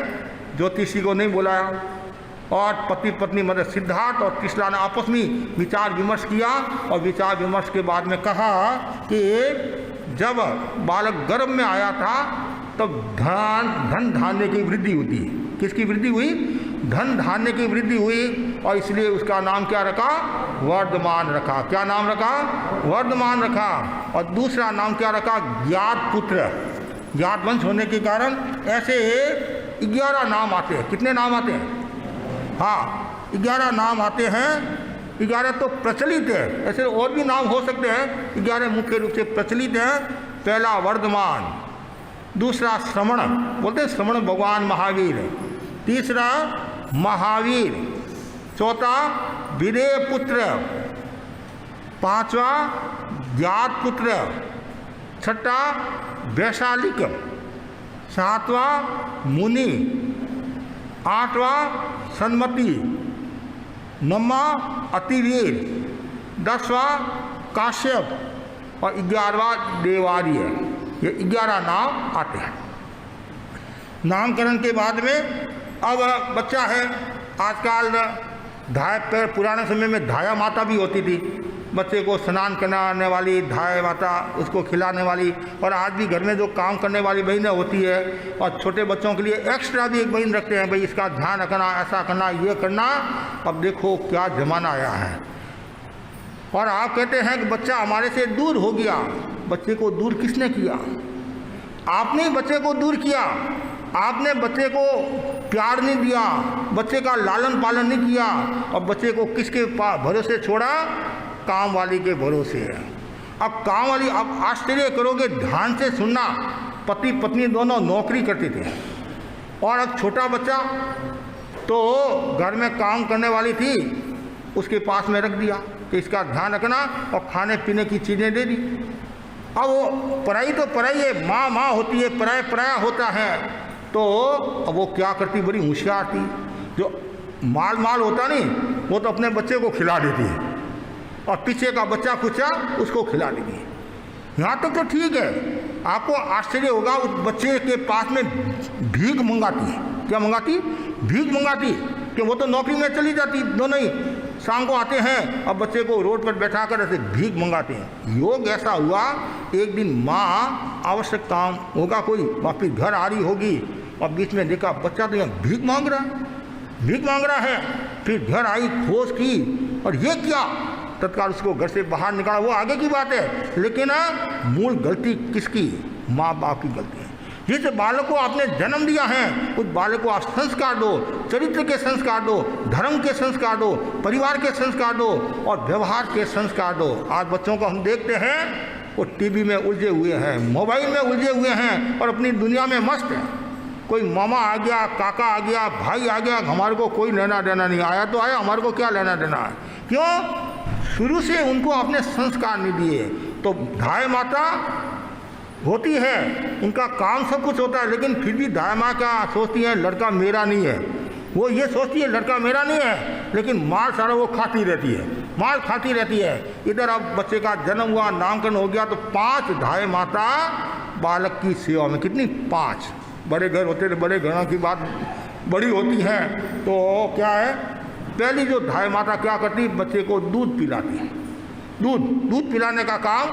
Speaker 3: ज्योतिषी को नहीं बुलाया, और पति पत्नी मतलब सिद्धार्थ और त्रिशला ने आपस में विचार विमर्श किया, और विचार विमर्श के बाद में कहा कि जब बालक गर्भ में आया था तब धन धान्य की वृद्धि होती है। किसकी वृद्धि हुई? धन धान्य की वृद्धि हुई, और इसलिए उसका नाम क्या रखा? वर्धमान रखा। क्या नाम रखा? वर्धमान रखा। और दूसरा नाम क्या रखा? ज्ञात पुत्र। ज्ञात वंश होने के कारण ऐसे 11 नाम आते हैं। कितने नाम आते हैं? हाँ, 11 नाम आते हैं। 11 तो प्रचलित है, ऐसे और भी नाम हो सकते हैं, 11 मुख्य रूप से प्रचलित हैं। पहला वर्धमान, दूसरा श्रवण, बोलते हैं श्रवण भगवान महावीर, तीसरा महावीर, चौथा विदेह पुत्र, पांचवा ज्ञात पुत्र, छठा वैशालिक, सातवां मुनि, आठवां सन्मति, नौवां अतिवीर, 10वां काश्यप और 11वां देवार्य। ये 11 नाम आते हैं। नामकरण के बाद में अब बच्चा है, आजकल धाय, पुराने समय में धाया माता भी होती थी, बच्चे को स्नान कराने वाली धाय माता, उसको खिलाने वाली। और आज भी घर में जो काम करने वाली बहनें होती है, और छोटे बच्चों के लिए एक्स्ट्रा भी एक बहन रखते हैं, भाई इसका ध्यान रखना, ऐसा करना, ये करना। अब देखो क्या जमाना आया है। और आप कहते हैं कि बच्चा हमारे से दूर हो गया। बच्चे को दूर किसने किया? आपने ही बच्चे को दूर किया। आपने बच्चे को प्यार नहीं दिया, बच्चे का लालन पालन नहीं किया, और बच्चे को किसके भरोसे छोड़ा? काम वाली के भरोसे है। अब काम वाली, आप आश्चर्य करोगे, ध्यान से सुनना, पति पत्नी दोनों नौकरी करते थे, और अब छोटा बच्चा तो घर में काम करने वाली थी, उसके पास में रख दिया कि इसका ध्यान रखना, और खाने पीने की चीज़ें दे दी। अब वो पराई तो पराई है, माँ माँ होती है, पराया पराया होता है। तो अब वो क्या करती, बड़ी होशियार थी। जो माल होता नहीं, वो तो अपने बच्चे को खिला देती है, और पीछे का बच्चा कुचा उसको खिला देगी। यहाँ तक तो ठीक है। आपको आश्चर्य होगा, उस बच्चे के पास में भीख मंगाती है। क्या मंगाती? भीख मंगाती, कि वो तो नौकरी में चली जाती, दोनों ही शाम को आते हैं, अब बच्चे को रोड पर बैठा कर ऐसे भीख मंगाते हैं। योग ऐसा हुआ, एक दिन माँ आवश्यक काम होगा कोई, वापिस घर आ रही होगी, और बीच में देखा बच्चा तो यहाँ भीख मांग रहा है। फिर घर आई, खोज की, और ये क्या, तत्काल उसको घर से बाहर निकाला। वो आगे की बात है, लेकिन मूल गलती किसकी? माँ बाप की गलती है। जिस बालक को आपने जन्म दिया है, उस बालक को आप संस्कार दो, चरित्र के संस्कार दो, धर्म के संस्कार दो, परिवार के संस्कार दो, और व्यवहार के संस्कार दो। आज बच्चों को हम देखते हैं, वो टीवी में उलझे हुए हैं, मोबाइल में उलझे हुए हैं, और अपनी दुनिया में मस्त हैं। कोई मामा आ गया, काका आ गया, भाई आ गया, हमारे को कोई लेना देना नहीं, आया तो आया, हमारे को क्या लेना देना है। क्यों? शुरू से उनको आपने संस्कार नहीं दिए। तो धाय माता होती है, उनका काम सब कुछ होता है, लेकिन फिर भी दाई माँ क्या सोचती है, लड़का मेरा नहीं है। वो ये सोचती है लड़का मेरा नहीं है, लेकिन माल सारा वो खाती रहती है, माल खाती रहती है। इधर अब बच्चे का जन्म हुआ, नामकरण हो गया, तो 5 दाई माता बालक की सेवा में, कितनी 5। बड़े घर होते थे, बड़े घरों की बात बड़ी होती है, तो क्या है, पहली जो दाई माता क्या करती, बच्चे को दूध पिलाती है, दूध पिलाने का काम,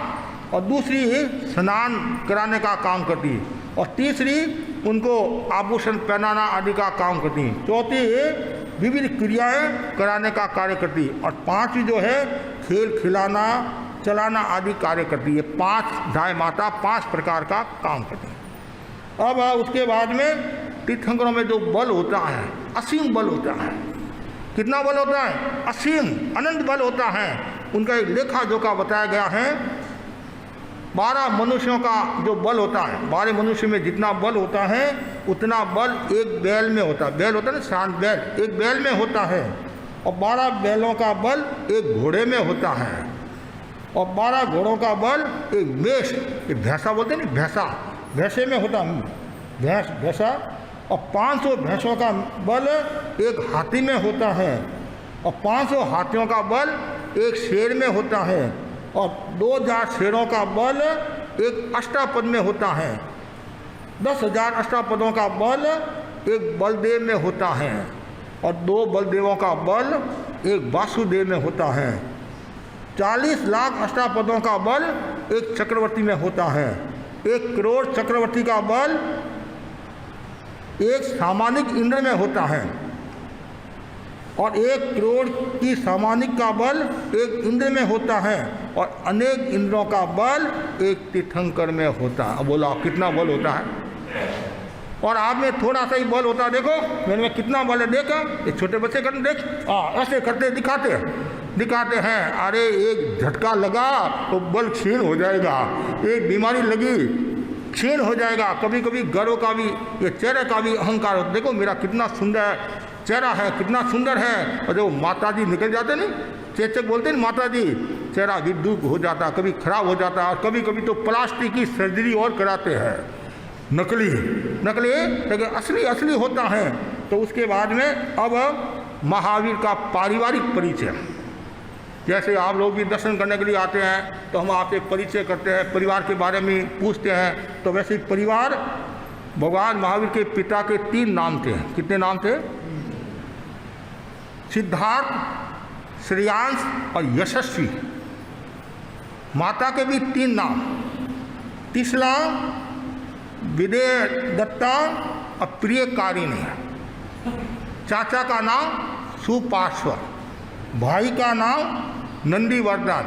Speaker 3: और दूसरी स्नान कराने का काम करती है, और तीसरी उनको आभूषण पहनाना आदि का काम करती है, चौथी विविध क्रियाएं कराने का कार्य करती है, और 5वीं जो है खेल खिलाना चलाना आदि कार्य करती है। 5 दाई माता 5 प्रकार का काम करती है। अब उसके बाद में तीर्थंकरों में जो बल होता है, असीम बल होता है। कितना बल होता है? असीम, अनंत बल होता है। उनका एक लेखा जोखा बताया गया है। 12 मनुष्यों का जो बल होता है, 12 मनुष्य में जितना बल होता है उतना बल एक बैल में होता है। बैल होता है ना, शांत बैल, एक बैल में होता है। और 12 बैलों का बल एक घोड़े में होता है, और 12 घोड़ों का बल एक मेष, एक भैंसा बोलते हैं ना, भैंसे में होता है, भैंसा। और 500 भैंसों का बल एक हाथी में होता है, और 500 हाथियों का बल एक शेर में होता है, और 2000 शेरों का बल एक अष्टापद में होता है। 10,000 अष्टापदों का बल एक बलदेव में होता है, और 2 बलदेवों का बल एक वासुदेव में होता है। 40 लाख अष्टापदों का बल एक चक्रवर्ती में होता है। 1 करोड़ चक्रवर्ती का बल एक सामानिक इंद्र में होता है, और 1 करोड़ की सामानिक का बल एक इंद्र में होता है, और अनेक इंद्रों का बल एक तीर्थंकर में होता है। अब बोला कितना बल होता है? और आप में थोड़ा सा ही बल होता है। देखो मेरे में कितना बल है, देखा ये छोटे बच्चे करते, देख ऐसे करते दिखाते हैं। अरे एक झटका लगा तो बल क्षीण हो जाएगा, एक बीमारी लगी क्षीण हो जाएगा। कभी कभी गर्व का भी, ये चेहरे का भी अहंकार होता। देखो मेरा कितना सुंदर चेहरा है, कितना सुंदर है। और जो माता जी निकल जाते नहीं, चेचक बोलते हैं माता जी, चेहरा विद्युत हो जाता, कभी खराब हो जाता, और कभी कभी तो प्लास्टिक की सर्जरी और कराते हैं, नकली लेकिन असली होता है। तो उसके बाद में अब महावीर का पारिवारिक परिचय, जैसे आप लोग भी दर्शन करने के लिए आते हैं तो हम आपसे परिचय करते हैं, परिवार के बारे में पूछते हैं। तो वैसे ही परिवार, भगवान महावीर के पिता के 3 नाम थे। कितने नाम थे? सिद्धार्थ, श्रेयांश और यशस्वी। माता के भी 3 नाम, तीसरा विदेह दत्ता और प्रियकारिणी। चाचा का नाम सुपार्श्वर, भाई का नाम नंदीवर्धन,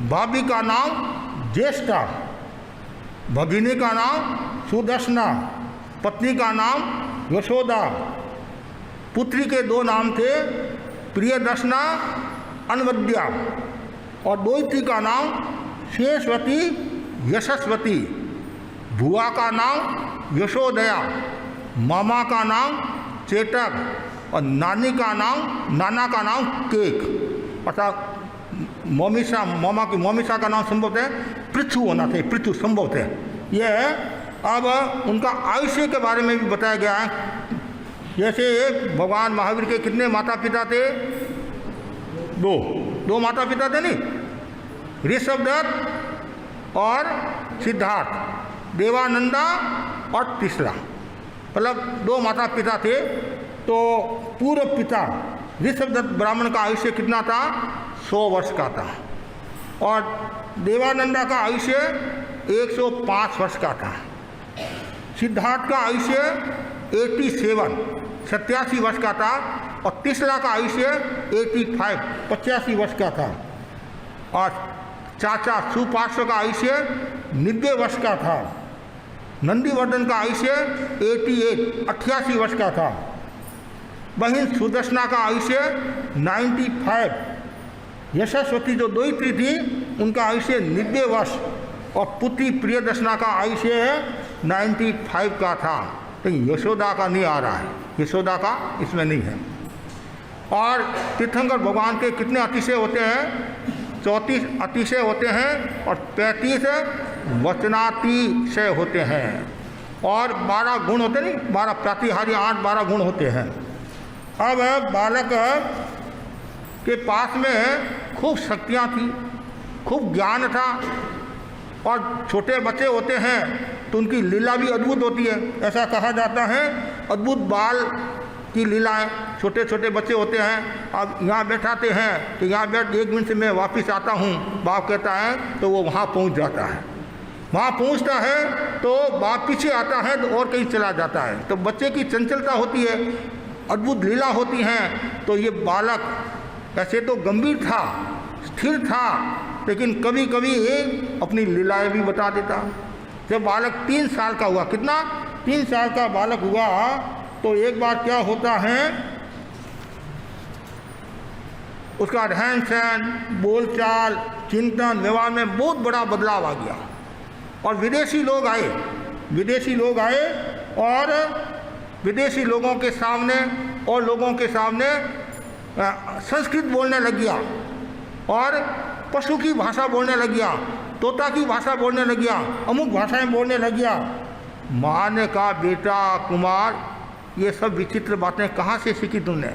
Speaker 3: भाभी का नाम ज्येष्ठा, भगिनी का नाम सुदर्शना, पत्नी का नाम यशोदा। पुत्री के 2 नाम थे, प्रियदर्शना, अनवद्या, और दोहित्री का नाम शेषवती, यशस्वती। बुआ का नाम यशोदया, मामा का नाम चेतक, और नाना का नाम केक। अर्थात मोमिशा का नाम संभव है पृथु होना थे, पृथु संभव थे। यह अब उनका आयुष्य के बारे में भी बताया गया है। जैसे भगवान महावीर के कितने माता पिता थे? 2 माता पिता थे नहीं, ऋषभदत्त और सिद्धार्थ, देवानंदा और तीसरा, मतलब 2 माता पिता थे। तो पूर्व पिता ऋषभदत्त ब्राह्मण का आयुष्य कितना था? 100 वर्ष का था, और देवानंदा का आयुष्य 105 वर्ष का था। सिद्धार्थ का आयुष्य 87 वर्ष का था, और तीसरा का आयुष्य 85 वर्ष का था, और चाचा सुपार्श्व का आयुष्य 90 वर्ष का था। नंदीवर्धन का आयुष्य 88 वर्ष का था। बहन सुदर्शना का आयुष्य 95। यशस्वती जो दोहित्री थी उनका आयुष्य 90 वर्ष, और पुत्री प्रियदर्शना का आयुष्य 95 का था। लेकिन यशोदा का नहीं आ रहा है, यशोदा का इसमें नहीं है। और तीर्थंकर भगवान के कितने अतिशय होते हैं? 34 अतिशय होते हैं और 35 वचनातिशय होते हैं और 12 गुण होते नहीं, 12 प्रातिहार्य 8-12 गुण होते हैं। अब बालक के पास में खूब शक्तियाँ थी, खूब ज्ञान था और छोटे बच्चे होते हैं तो उनकी लीला भी अद्भुत होती है। ऐसा कहा जाता है अद्भुत बाल की लीलाएं, छोटे छोटे बच्चे होते हैं। अब यहाँ बैठाते हैं तो यहाँ बैठ 1 मिनट से मैं वापस आता हूँ, बाप कहता है तो वो वहाँ पहुँच जाता है। वहाँ पहुँचता है तो बाप पीछे आता है तो और कहीं चला जाता है। तो बच्चे की चंचलता होती है, अद्भुत लीला होती हैं। तो ये बालक ऐसे तो गंभीर था, स्थिर था, लेकिन कभी कभी अपनी लीलाएं भी बता देता। जब बालक 3 साल का हुआ, कितना 3 साल का बालक हुआ, तो एक बार क्या होता है, उसका रहन सहन, बोलचाल, चिंतन, व्यवहार में बहुत बड़ा बदलाव आ गया। और विदेशी लोग आए और विदेशी लोगों के सामने और लोगों के सामने संस्कृत बोलने लग गया और पशु की भाषा बोलने लग गया, तोता की भाषा बोलने लग गया, अमुक भाषाएं बोलने लग गया। माँ ने कहा, बेटा कुमार, ये सब विचित्र बातें कहाँ से सीखी तुमने?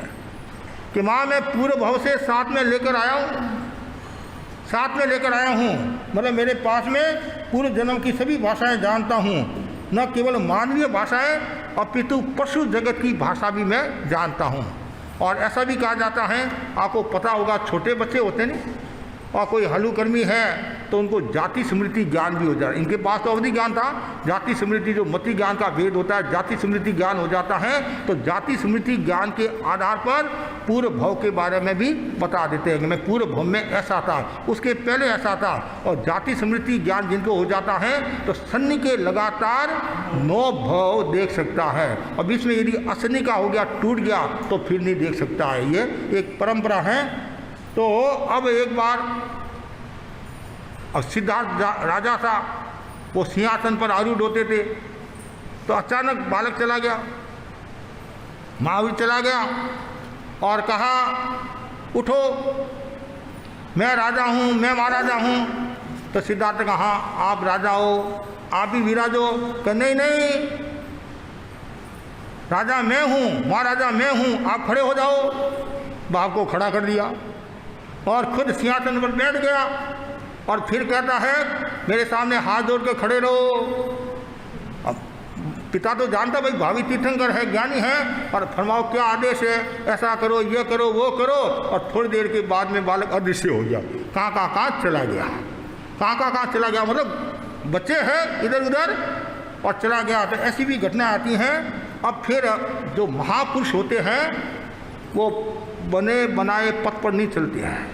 Speaker 3: कि माँ मैं पूरे भाव से साथ में लेकर आया हूँ, मतलब मेरे पास में पूर्व जन्म की सभी भाषाएं जानता हूँ, न केवल मानवीय भाषाएं अपितु पशु जगत की भाषा भी मैं जानता हूँ। और ऐसा भी कहा जाता है, आपको पता होगा, छोटे बच्चे होते नहीं और कोई हल्लुकर्मी है तो उनको जाति स्मृति ज्ञान भी हो जाता है। इनके पास तो अवधि ज्ञान था, जाति स्मृति जो मति ज्ञान का भेद होता है, जाति स्मृति ज्ञान हो जाता है। तो जाति स्मृति ज्ञान के आधार पर पूर्व भव के बारे में भी बता देते हैं कि मैं पूर्व भव में ऐसा था, उसके पहले ऐसा था। और जाति स्मृति ज्ञान जिनको हो जाता है तो शनि के लगातार 9 भव देख सकता है, और बीच में यदि अशनि का हो गया, टूट गया, तो फिर नहीं देख सकता है। ये एक परंपरा है। तो अब एक बार सिद्धार्थ राजा था, वो सिंहासन पर आरूढ़ होते थे, तो अचानक बालक चला गया, महावीर चला गया और कहा, उठो, मैं राजा हूँ, मैं महाराजा हूँ। तो सिद्धार्थ ने कहा, आप राजा हो, आप ही विराजो। कहा नहीं, राजा मैं हूँ, महाराजा मैं हूँ, आप खड़े हो जाओ। बाप को खड़ा कर दिया और खुद सिंहासन पर बैठ गया और फिर कहता है, मेरे सामने हाथ जोड़ के खड़े रहो। अब पिता तो जानता भाई भावी तीर्थंकर है, ज्ञानी है, और फरमाओ क्या आदेश है, ऐसा करो, ये करो, वो करो। और थोड़ी देर के बाद में बालक अदृश्य हो गया, कहाँ चला गया, कहाँ चला गया, मतलब बच्चे हैं इधर उधर और चला गया। तो ऐसी भी घटना आती हैं। अब फिर जो महापुरुष होते हैं वो बने बनाए पथ पर नहीं चलते हैं,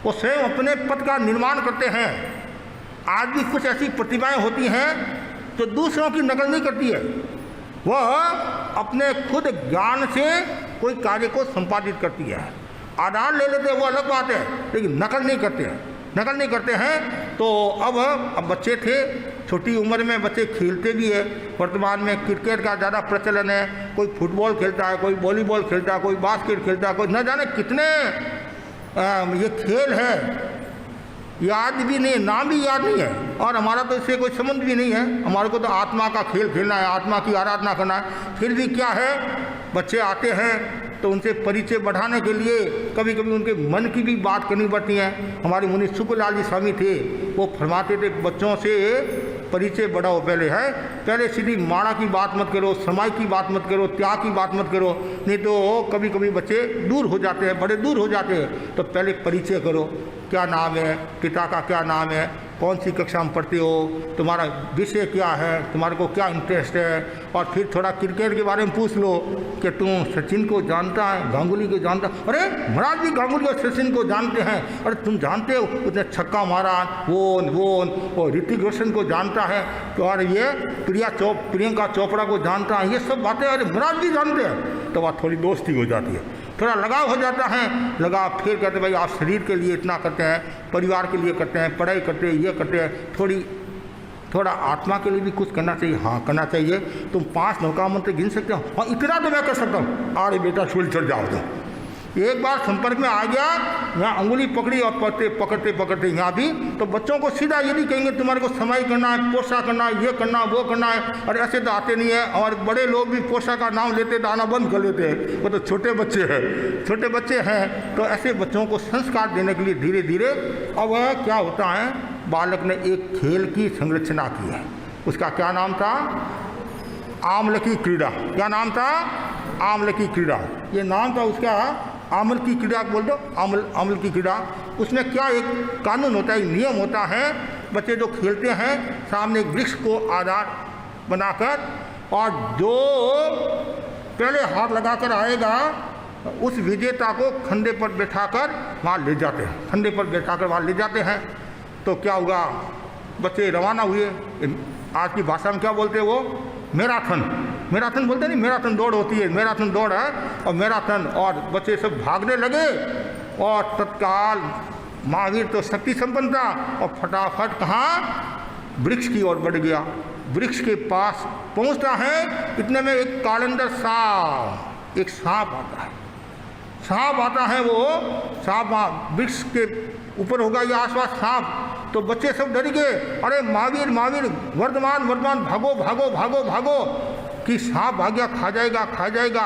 Speaker 3: वो स्वयं अपने पथ का निर्माण करते हैं। आज भी कुछ ऐसी प्रतिभाएं होती हैं जो दूसरों की नकल नहीं करती है, वह अपने खुद ज्ञान से कोई कार्य को संपादित करती है। आधार ले लेते हैं वो अलग बात है, लेकिन नकल नहीं करते हैं। तो अब बच्चे थे, छोटी उम्र में बच्चे खेलते भी है। वर्तमान में क्रिकेट का ज़्यादा प्रचलन है, कोई फुटबॉल खेलता है, कोई वॉलीबॉल खेलता है, कोई बास्केट खेलता है, कोई न जाने कितने ये खेल है, याद भी नहीं, नाम भी याद नहीं है। और हमारा तो इससे कोई संबंध भी नहीं है, हमारे को तो आत्मा का खेल खेलना है, आत्मा की आराधना करना है। फिर भी क्या है, बच्चे आते हैं तो उनसे परिचय बढ़ाने के लिए कभी कभी उनके मन की भी बात करनी पड़ती है। हमारे मुनि सुखलाल जी स्वामी थे, वो फरमाते थे, बच्चों से परिचय बढ़ाओ, पहले सीधी माणा की बात मत करो, समय की बात मत करो, त्याग की बात मत करो, नहीं तो कभी कभी बच्चे दूर हो जाते हैं, बड़े दूर हो जाते हैं। तो पहले परिचय करो, क्या नाम है, पिता का क्या नाम है, कौन सी कक्षा में पढ़ते हो, तुम्हारा विषय क्या है, तुम्हारे को क्या इंटरेस्ट है। और फिर थोड़ा क्रिकेट के बारे में पूछ लो कि तुम सचिन को जानता है, गांगुली को जानता, अरे महाराज भी गांगुली और सचिन को जानते हैं, अरे तुम जानते हो उसने छक्का मारा, वो ऋतिक रोशन को जानता है, तो और ये प्रियंका चोपड़ा को जानता है, ये सब बातें अरे महाराज भी जानते हैं। तो वह थोड़ी दोस्ती हो जाती है, थोड़ा लगाव हो जाता है। लगाव फिर कहते भाई आप शरीर के लिए इतना करते हैं, परिवार के लिए करते हैं, पढ़ाई करते हैं, ये करते हैं, थोड़ा आत्मा के लिए भी कुछ करना चाहिए। हाँ करना चाहिए। तुम 5 नौका मंत्र गिन सकते हो? हाँ इतना तो मैं कर सकता हूँ। अरे बेटा शुल चढ़ जाओ, तो एक बार संपर्क में आ गया, यहाँ अंगुली पकड़ी और पकड़ते पकड़ते यहाँ भी, तो बच्चों को सीधा ये नहीं कहेंगे तुम्हारे को समाई करना है, पोषा करना है, ये करना वो करना है। और ऐसे तो आते नहीं है। और बड़े लोग भी पोषा का नाम लेते तो आना बंद कर लेते हैं, वो तो छोटे बच्चे हैं। तो ऐसे बच्चों को संस्कार देने के लिए धीरे धीरे अब क्या होता है, बालक ने एक खेल की संरचना की है। उसका क्या नाम था? आम्ल की क्रीड़ा। क्या नाम था? आम्ल की क्रीड़ा। ये नाम था उसका, आम्ल की क्रीड़ा बोल दो, आम्ल की क्रीड़ा। उसमें क्या एक कानून होता है, नियम होता है। बच्चे जो खेलते हैं सामने एक वृक्ष को आधार बनाकर, और जो पहले हाथ लगाकर आएगा उस विजेता को खंडे पर बैठाकर वहाँ ले जाते हैं, खंडे पर बैठाकर वहाँ ले जाते हैं। तो क्या होगा, बच्चे रवाना हुए। आज की भाषा में क्या बोलते हैं वो? मैराथन बोलते नहीं, मैराथन दौड़ होती है, मैराथन दौड़ है और मैराथन। और बच्चे सब भागने लगे और तत्काल महावीर तो शक्ति संपन्न था और फटाफट कहाँ? वृक्ष की ओर बढ़ गया। वृक्ष के पास पहुँचता है, इतने में एक कालंदर सांप, एक सांप आता है। सांप आता है, वो सांप वृक्ष के ऊपर होगा या आसपास सांप। तो बच्चे सब डर गए, अरे महावीर वर्धमान भागो भागो भागो भागो, कि सांप भाग गया, खा जाएगा।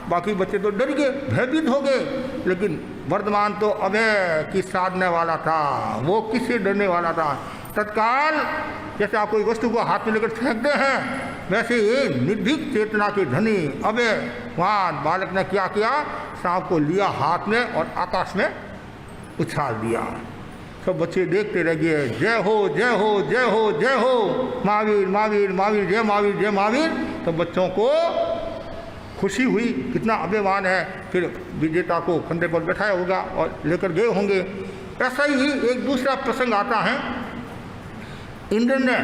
Speaker 3: बाकी बच्चे तो डर गए, भयभीत हो गए। लेकिन वर्धमान तो अभय की साधने वाला था, वो किससे डरने वाला था। तत्काल जैसे आप कोई वस्तु को हाथ में लेकर फेंकते हैं, वैसे ही निर्भीक चेतना के धनी अभय वहाँ बालक ने क्या किया, सांप को लिया हाथ में और आकाश में उछाल दिया। सब बच्चे देखते रह गए, जय हो जय हो जय हो जय हो, महावीर महावीर महावीर, जय महावीर जय महावीर। तो बच्चों को खुशी हुई, कितना अभिमान है। फिर विजेता को खंडे पर बैठाया होगा और लेकर गए होंगे। ऐसा ही एक दूसरा प्रसंग आता है। इंद्र ने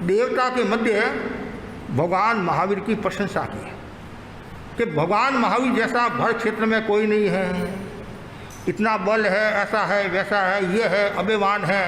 Speaker 3: देवता के मध्य भगवान महावीर की प्रशंसा की कि भगवान महावीर जैसा भर क्षेत्र में कोई नहीं है, इतना बल है, ऐसा है वैसा है, ये है, अभिमान है।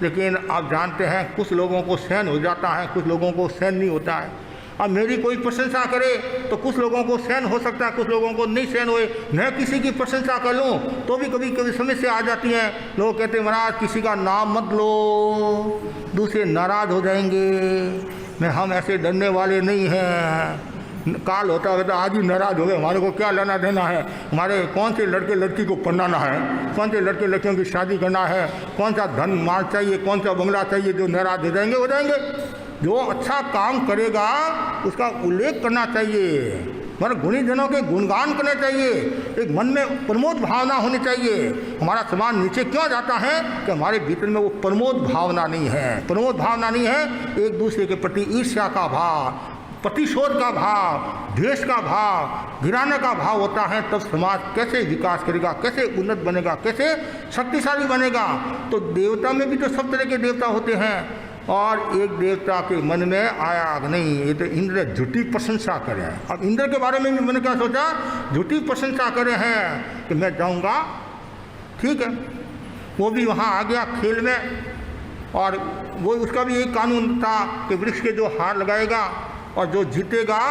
Speaker 3: लेकिन आप जानते हैं कुछ लोगों को सहन हो जाता है, कुछ लोगों को सहन नहीं होता है। अब मेरी कोई प्रशंसा करे तो कुछ लोगों को सहन हो सकता है, कुछ लोगों को नहीं सहन होए। मैं किसी की प्रशंसा कर लूँ तो भी कभी समस्या आ जाती है। लोग कहते हैं महाराज किसी का नाम मत लो, दूसरे नाराज हो जाएंगे। हम ऐसे डरने वाले नहीं हैं। काल होता है तो आज ही नाराज हो गए, हमारे को क्या लेना देना है, हमारे कौन से लड़के लड़की को पढ़ाना है, कौन से लड़के लड़कियों की शादी करना है, कौन सा धन माल चाहिए, कौन सा बंगला चाहिए। जो नाराज हो जाएंगे। जो अच्छा काम करेगा उसका उल्लेख करना चाहिए, मतलब गुणी जनों के गुणगान करने चाहिए। एक मन में प्रमोद भावना होनी चाहिए। हमारा समाज नीचे क्यों जाता है कि हमारे भीतर में वो प्रमोद भावना नहीं है। प्रमोद भावना नहीं है, एक दूसरे के प्रति ईर्ष्या का भाव, प्रतिशोध का भाव, द्वेष का भाव, गिराने का भाव होता है। तब समाज कैसे विकास करेगा, कैसे उन्नत बनेगा, कैसे शक्तिशाली बनेगा। तो देवता में भी तो सब तरह के देवता होते हैं। और एक देवता के मन में आया नहीं, ये तो इंद्र झूठी प्रशंसा करे। अब इंद्र के बारे में भी मैंने क्या सोचा, झूठी प्रशंसा करे हैं कि मैं जाऊंगा, ठीक है। वो भी वहाँ आ गया खेल में, और वो उसका भी एक कानून था कि वृक्ष के जो हार लगाएगा और जो जीतेगा,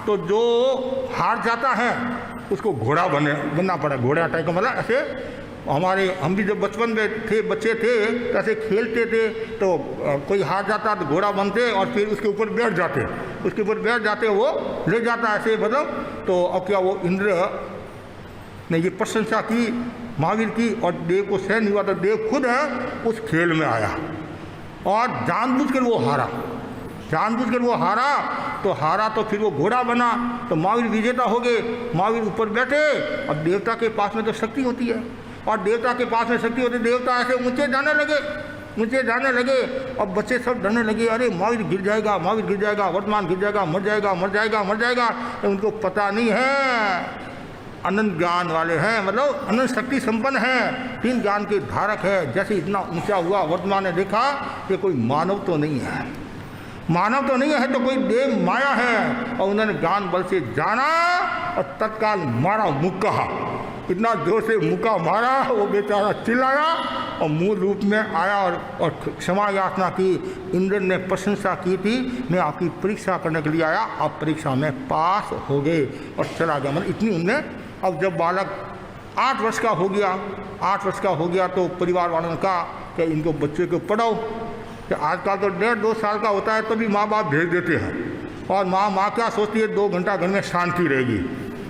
Speaker 3: तो जो हार जाता है उसको घोड़ा बनना पड़ा। घोड़ा टाइप का मतलब ऐसे हम भी जब बचपन में थे, बच्चे थे, तो ऐसे खेलते थे। तो कोई हार जाता तो घोड़ा बनते और फिर उसके ऊपर बैठ जाते, वो ले जाता ऐसे मतलब। तो अब क्या वो इंद्र ने ये प्रशंसा की महावीर की, और देव को सहन हुआ तो देव खुद है उस खेल में आया और जानबूझकर वो हारा। तो हारा तो फिर वो घोड़ा बना, तो महावीर विजेता हो गए। महावीर ऊपर बैठे। अब देवता के पास में तो शक्ति होती है, और देवता के पास में शक्ति होती, देवता ऐसे ऊंचे जाने लगे। अब बच्चे सब डरने लगे, अरे महावीर गिर जाएगा, वर्तमान गिर जाएगा, मर जाएगा। तो उनको पता नहीं है अनंत ज्ञान वाले हैं, मतलब अनंत शक्ति संपन्न है, 3 ज्ञान के धारक है। जैसे इतना ऊंचा हुआ, वर्तमान ने देखा कि कोई मानव तो नहीं है, तो कोई देव माया है। और उन्होंने ज्ञान बल से जाना और तत्काल मारा मुक्का, इतना जोर से मुक्का मारा, वो बेचारा चिल्लाया और मूल रूप में आया और क्षमा याचना की। इंद्र ने प्रशंसा की थी, मैं आपकी परीक्षा करने के लिए आया, आप परीक्षा में पास हो गए, और चला गया। मतलब इतनी उनमें। अब जब बालक 8 वर्ष का हो गया, 8 वर्ष का हो गया तो परिवार वालों ने कहा कि इनको बच्चे को पढ़ाओ। कि आजकल तो 1.5-2 साल का होता है तो भी माँ बाप भेज देते हैं, और माँ क्या सोचती है 2 घंटा घर में शांति रहेगी।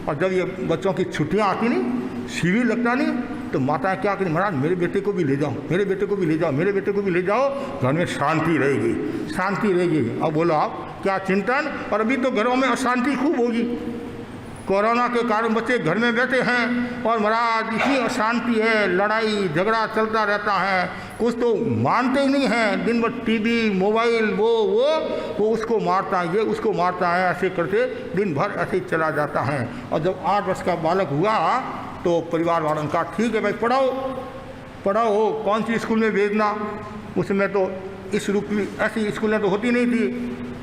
Speaker 3: और जब ये बच्चों की छुट्टियाँ आती नहीं, शिविर लगता नहीं, तो माताएं क्या करें, महाराज मेरे बेटे को भी ले जाओ, मेरे बेटे को भी ले जाओ, मेरे बेटे को भी ले जाओ, घर में शांति रहेगी, शांति रहेगी। अब बोलो आप क्या चिंतन, और अभी तो घरों में अशांति खूब होगी। कोरोना के कारण बच्चे घर में बैठे हैं और महाराज इतनी अशांति है, लड़ाई झगड़ा चलता रहता है, कुछ तो मानते ही नहीं हैं, दिन भर टीवी मोबाइल वो उसको मारता है, ये उसको मारता है, ऐसे करते दिन भर ऐसे ही चला जाता है। और जब 8 वर्ष का बालक हुआ तो परिवार वालों ने कहा ठीक है भाई पढ़ाओ, कौन सी स्कूल में भेजना। उसमें तो इस रूप की ऐसी स्कूलें तो होती नहीं थी,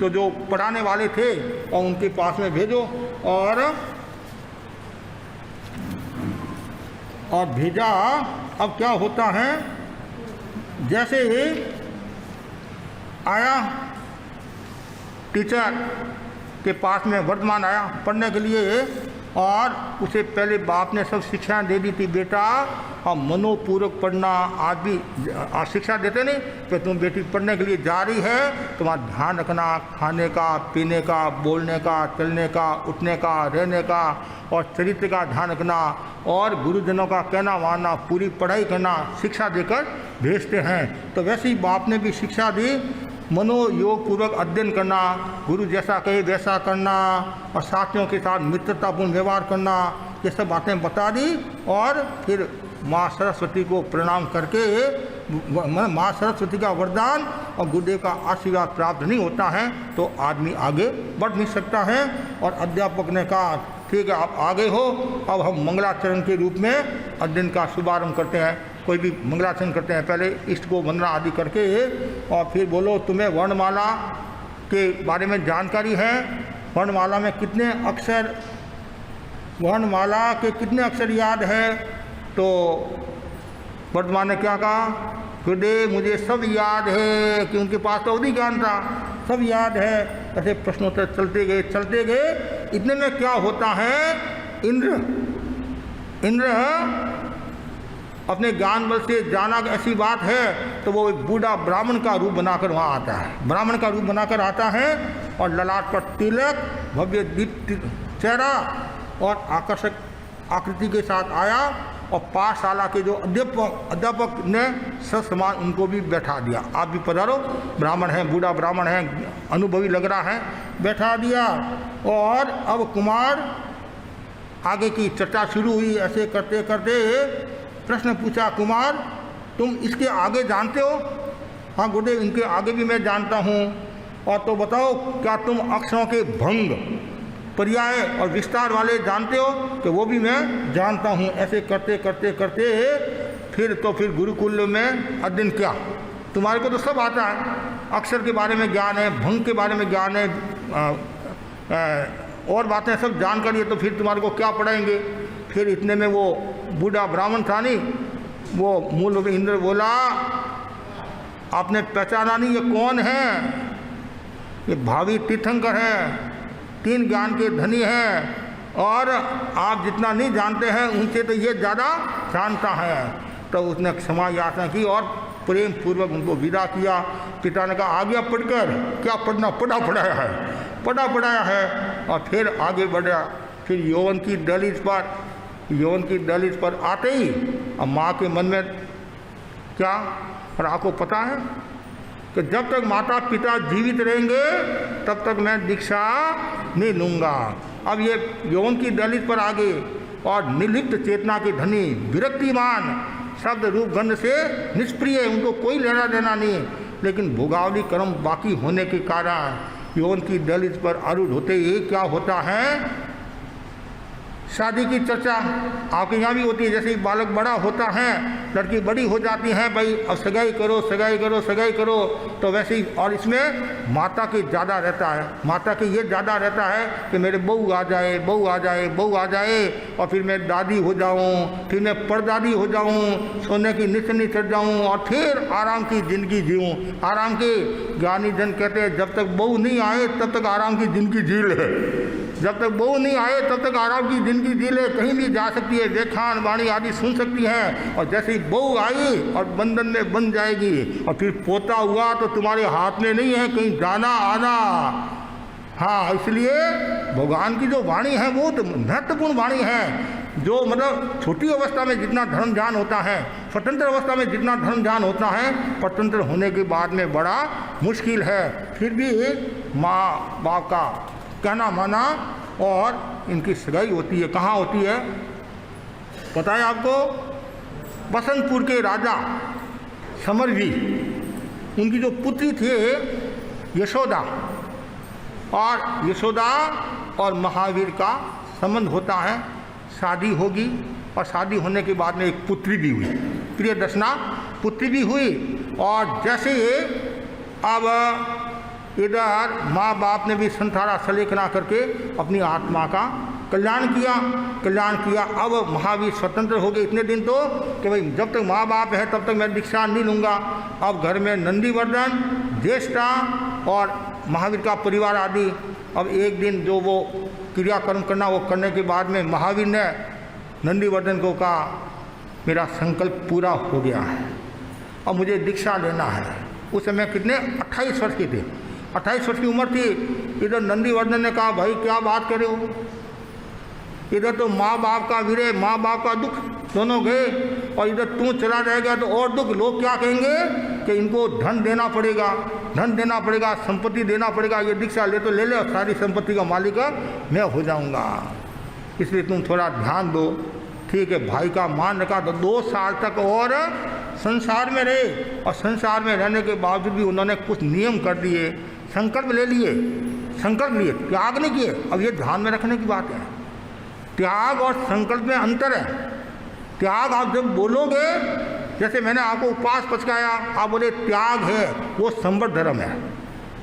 Speaker 3: तो जो पढ़ाने वाले थे और उनके पास में भेजो, और भेजा। अब क्या होता है, जैसे ही आया टीचर के पास में वर्तमान आया पढ़ने के लिए, और उसे पहले बाप ने सब शिक्षा दे दी थी, बेटा हम मनोपूर्वक पढ़ना। आज भी शिक्षा देते नहीं कि तुम बेटी पढ़ने के लिए जा रही है, तुम्हारा ध्यान रखना, खाने का, पीने का, बोलने का, चलने का, उठने का, रहने का, और चरित्र का ध्यान रखना, और गुरुजनों का कहना मानना, पूरी पढ़ाई करना, शिक्षा देकर भेजते हैं। तो वैसे ही बाप ने भी शिक्षा दी, मनोयोग पूर्वक अध्ययन करना, गुरु जैसा कहे वैसा करना, और साथियों के साथ मित्रतापूर्ण व्यवहार करना, ये सब बातें बता दी। और फिर माँ सरस्वती को प्रणाम करके, माँ सरस्वती का वरदान और गुरुदेव का आशीर्वाद प्राप्त नहीं होता है तो आदमी आगे बढ़ नहीं सकता है। और अध्यापक ने कहा ठीक है आप आगे हो, अब हम मंगलाचरण के रूप में अध्ययन का शुभारंभ करते हैं। कोई भी मंगलाचरण करते हैं, पहले इष्ट को वंदना आदि करके, और फिर बोलो तुम्हें वर्णमाला के बारे में जानकारी है, वर्णमाला में कितने अक्षर, वर्णमाला के कितने अक्षर याद है। तो वर्तमान ने क्या कहा, गुरुदेव मुझे सब याद है, कि उनके पास तो अवधि ज्ञान था, सब याद है। ऐसे प्रश्नोत्तर चलते गए। इतने में क्या होता है, इंद्र अपने ज्ञान बल से जाना ऐसी बात है, तो वो एक बूढ़ा ब्राह्मण का रूप बनाकर वहाँ आता है, ब्राह्मण का रूप बनाकर आता है, और ललाट पर तिलक, भव्य दीप्त चेहरा और आकर्षक आकृति के साथ आया। और पाठशाला के जो अध्यापक ने ससमान उनको भी बैठा दिया, आप भी पधारो, ब्राह्मण है, बूढ़ा ब्राह्मण है, अनुभवी लग रहा है, बैठा दिया। और अब कुमार आगे की चर्चा शुरू हुई। ऐसे करते करते प्रश्न पूछा, कुमार तुम इसके आगे जानते हो? हाँ गुरुदेव इनके आगे भी मैं जानता हूँ। और तो बताओ क्या तुम अक्षरों के भंग, पर्याय और विस्तार वाले जानते हो? कि वो भी मैं जानता हूँ। ऐसे करते फिर गुरुकुल में अध्ययन किया। तुम्हारे को तो सब आता है, अक्षर के बारे में ज्ञान है, भंग के बारे में ज्ञान है, और बातें सब जानकारी है, तो फिर तुम्हारे को क्या पढ़ाएंगे। फिर इतने में वो बूढ़ा ब्राह्मण था नहीं, वो मूल रूप में इंद्र बोला, आपने पहचाना नहीं ये कौन है? ये भावी तीर्थंकर है, 3 ज्ञान के धनी हैं, और आप जितना नहीं जानते हैं उनसे तो ये ज़्यादा जानता है। तो उसने क्षमा याचना की और प्रेम पूर्वक उनको विदा किया। पिता ने कहा आ गया पढ़कर, क्या पढ़ना, पढ़ाया है। और फिर आगे बढ़ा। फिर यौवन की दहलीज पर आते ही अब माँ के मन में क्या, और आपको पता है कि जब तक माता पिता जीवित रहेंगे तब तक मैं दीक्षा नहीं लूँगा। अब ये यौवन की दहलीज पर आगे, और निर्लिप्त चेतना के धनी, विरक्तिमान, शब्द रूप गंध से निष्प्रिय, उनको कोई लेना देना नहीं, लेकिन भोगावली कर्म बाकी होने के कारण यौवन की दहलीज पर आरूढ़ होते ही क्या होता है, शादी की चर्चा आपके यहाँ भी होती है। जैसे ही बालक बड़ा होता है, लड़की बड़ी हो जाती है, भाई अब सगाई करो, तो वैसे ही। और इसमें माता के ज़्यादा रहता है, माता के ये ज़्यादा रहता है कि मेरे बहू आ जाए, और फिर मैं दादी हो जाऊँ, फिर मैं परदादी हो जाऊँ, सोने की निशानी चढ़ जाऊँ, और फिर आराम की ज़िंदगी जीऊँ। आराम के ज्ञानी जन कहते हैं जब तक बहू नहीं आए तब तक आराम की ज़िंदगी जी ले। जब तक बहू नहीं आए तब तक आराम की ज़िंदगी जी ले, कहीं भी जा सकती है, व्याख्यान वाणी आदि सुन सकती हैं। और जैसे ही बहू आई और बंधन में बन जाएगी और फिर पोता हुआ तो तुम्हारे हाथ में नहीं है कहीं जाना आना। हाँ, इसलिए भगवान की जो वाणी है वो तो महत्वपूर्ण वाणी है। जो मतलब छोटी अवस्था में जितना धर्म ज्ञान होता है, स्वतंत्र अवस्था में जितना धर्म ज्ञान होता है, स्वतंत्र होने के बाद में बड़ा मुश्किल है। फिर भी माँ बाप का कहना माना और इनकी सगाई होती है। कहाँ होती है पता है आपको? बसंतपुर के राजा समरजी, उनकी जो पुत्री थे यशोदा, और यशोदा और महावीर का संबंध होता है। शादी होगी और शादी होने के बाद में एक पुत्री भी हुई, प्रियदर्शना पुत्री भी हुई। और जैसे अब इधर माँ बाप ने भी संसारा सलेखना करके अपनी आत्मा का कल्याण किया। अब महावीर स्वतंत्र हो गए इतने दिन तो कि भाई जब तक माँ बाप है तब तक मैं दीक्षा नहीं लूँगा। अब घर में नंदीवर्धन, ज्येष्ठा और महावीर का परिवार आदि। अब एक दिन जो वो क्रियाकर्म करना वो करने के बाद में महावीर ने नंदीवर्धन को कहा, मेरा संकल्प पूरा हो गया है, अब मुझे दीक्षा लेना है। उस समय कितने 28 वर्ष के थे, 28 वर्ष की उम्र थी। इधर नंदीवर्धन ने कहा, भाई क्या बात करे हो, इधर तो माँ बाप का विरह, माँ बाप का दुख दोनों गए, और इधर तू चला जाएगा तो और दुख। लोग क्या कहेंगे कि इनको धन देना पड़ेगा, संपत्ति देना पड़ेगा, ये दीक्षा ले तो ले ले, और सारी संपत्ति का मालिक मैं हो जाऊंगा, इसलिए तुम थोड़ा ध्यान दो। ठीक है, भाई का मान रखा। तो 2 साल तक और संसार में रहे, और संसार में रहने के बावजूद भी उन्होंने कुछ नियम कर दिए, संकल्प लिए, त्याग नहीं किए। अब ये ध्यान में रखने की बात है, त्याग और संकल्प में अंतर है। त्याग आप जब बोलोगे, जैसे मैंने आपको उपवास पचकाया, आप बोले त्याग है, वो संवर धर्म है,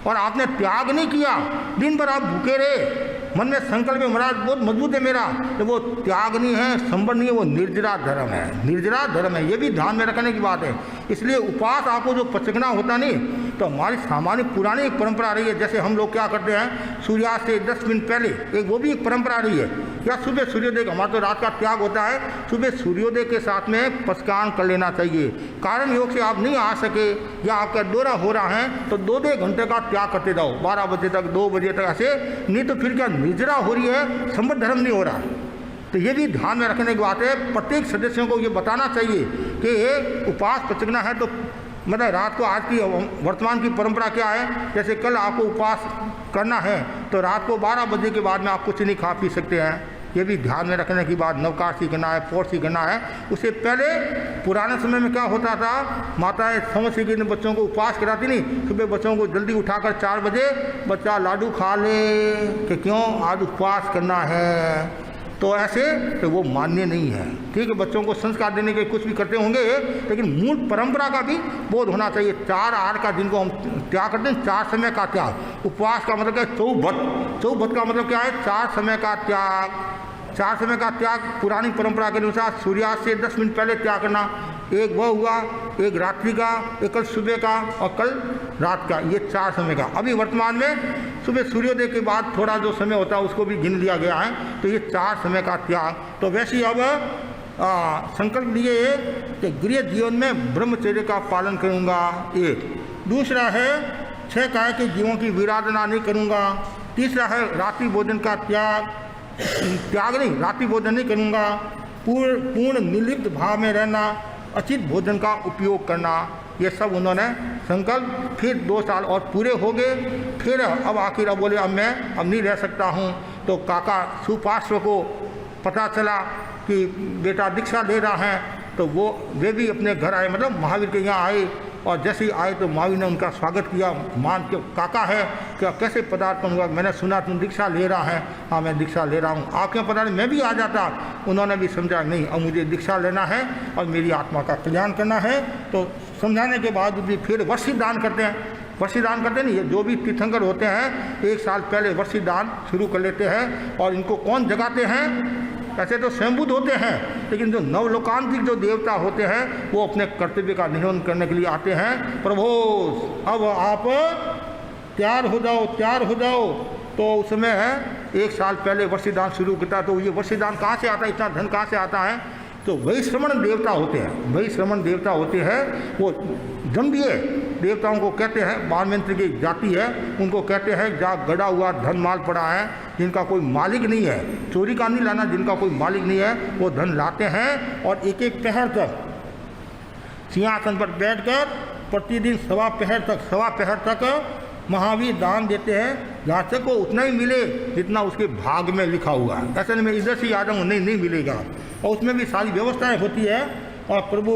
Speaker 3: और आपने त्याग नहीं किया, दिन भर आप भूखे रहे, मन में संकल्प में महाराज बहुत मजबूत है मेरा, तो वो त्याग नहीं है, संवर नहीं है, वो निर्जरा धर्म है। ये भी ध्यान में रखने की बात है। इसलिए उपवास आपको जो पचकना होता नहीं, तो हमारी सामान्य पुरानी एक परंपरा रही है। जैसे हम लोग क्या करते हैं, सूर्यास्त से 10 मिनट पहले एक वो भी एक परंपरा रही है, या सुबह सूर्योदय, हमारा तो रात का त्याग होता है, सुबह सूर्योदय के साथ में पचकान कर लेना चाहिए। कारण योग से आप नहीं आ सके या आपका दौरा हो रहा है तो 2-2 घंटे का त्याग करते जाओ, 12 बजे तक, 2 बजे तक, ऐसे नहीं तो फिर क्या निर्जरा हो रही है, संबद्ध धर्म नहीं हो रहा। तो ये भी ध्यान में रखने की बात है। प्रत्येक सदस्यों को ये बताना चाहिए कि उपवास पचकना है तो मतलब रात को, आज की वर्तमान की परंपरा क्या है, जैसे कल आपको उपवास करना है तो रात को 12 बजे के बाद में आप कुछ नहीं खा पी सकते हैं। ये भी ध्यान में रखने की बात। नवकाशी करना है, पौर्सी करना है। उससे पहले पुराने समय में क्या होता था, माताएं समझ के बच्चों को उपवास कराती नहीं, सुबह बच्चों को जल्दी उठाकर 4 बजे बच्चा लाडू खा ले कि क्यों आज उपवास करना है, तो ऐसे तो वो मान्य नहीं है। ठीक है, बच्चों को संस्कार देने के कुछ भी करते होंगे, लेकिन मूल परंपरा का भी बोध होना चाहिए। 4 आहार का जिनको हम त्याग करते हैं, 4 समय का त्याग। उपवास का मतलब क्या है, चौभत का मतलब क्या है, 4 समय का त्याग। 4 समय का त्याग पुरानी परंपरा के अनुसार सूर्यास्त से 10 मिनट पहले त्याग करना। एक वह हुआ, एक रात्रि का, एक कल सुबह का और कल रात का, ये 4 समय का। अभी वर्तमान में सुबह सूर्योदय के बाद थोड़ा जो समय होता है उसको भी गिन लिया गया है, तो ये 4 समय का त्याग। तो वैसे ही अब संकल्प लिए कि गृह जीवन में ब्रह्मचर्य का पालन करूँगा, एक। दूसरा है 6 काय के जीवों की विराधना नहीं करूँगा। तीसरा है रात्रि भोजन का रात्रि भोजन नहीं करूँगा। पूर्ण निर्लिप्त भाव में रहना, अचित भोजन का उपयोग करना, ये सब उन्होंने संकल्प। फिर 2 साल और पूरे हो गए। फिर अब आखिर अब बोले अब नहीं रह सकता हूँ। तो काका सुपार्श्व को पता चला कि बेटा दीक्षा ले रहा है, तो वे भी अपने घर आए, मतलब महावीर के यहाँ आए। और जैसे ही आए तो महावीर ने उनका स्वागत किया, मान के काका है क्या कैसे पदार्थ करूँगा, मैंने सुना तुम दीक्षा ले रहा है। हाँ मैं दीक्षा ले रहा हूँ, आपके पदार्थ मैं भी आ जाता। उन्होंने भी समझा नहीं, अब मुझे दीक्षा लेना है और मेरी आत्मा का कल्याण करना है। तो समझाने के बाद भी फिर वर्षी दान करते हैं। वर्षी दान करते नहीं, ये जो भी तीर्थंकर होते हैं 1 साल पहले वर्षी दान शुरू कर लेते हैं। और इनको कौन जगाते हैं, ऐसे तो स्वयंभूत होते हैं, लेकिन जो नवलोकांतिक जो देवता होते हैं वो अपने कर्तव्य का निर्वहन करने के लिए आते हैं। प्रभु अब आप तैयार हो जाओ, तो उसमें एक साल पहले वर्षीदान शुरू करता, तो ये वर्षीदान कहाँ से आता है, इतना धन कहाँ से आता है? तो वैश्रवण देवता होते हैं, वैश्रवण देवता होते हैं, वो जम्बीय देवताओं को कहते हैं, बाणमंत्र की जाति है, उनको कहते हैं जहाँ गड़ा हुआ धन माल पड़ा है, जिनका कोई मालिक नहीं है, चोरी का नहीं लाना, जिनका कोई मालिक नहीं है वो धन लाते हैं और एक एक पहर तक सिंहासन पर बैठकर प्रतिदिन सवा पहर तक महावीर दान देते हैं, जहाँ तक को उतना ही मिले जितना उसके भाग में लिखा हुआ है। ऐसा नहीं मैं इधर से आ जाऊँ, नहीं मिलेगा। और उसमें भी सारी व्यवस्थाएं होती है। और प्रभु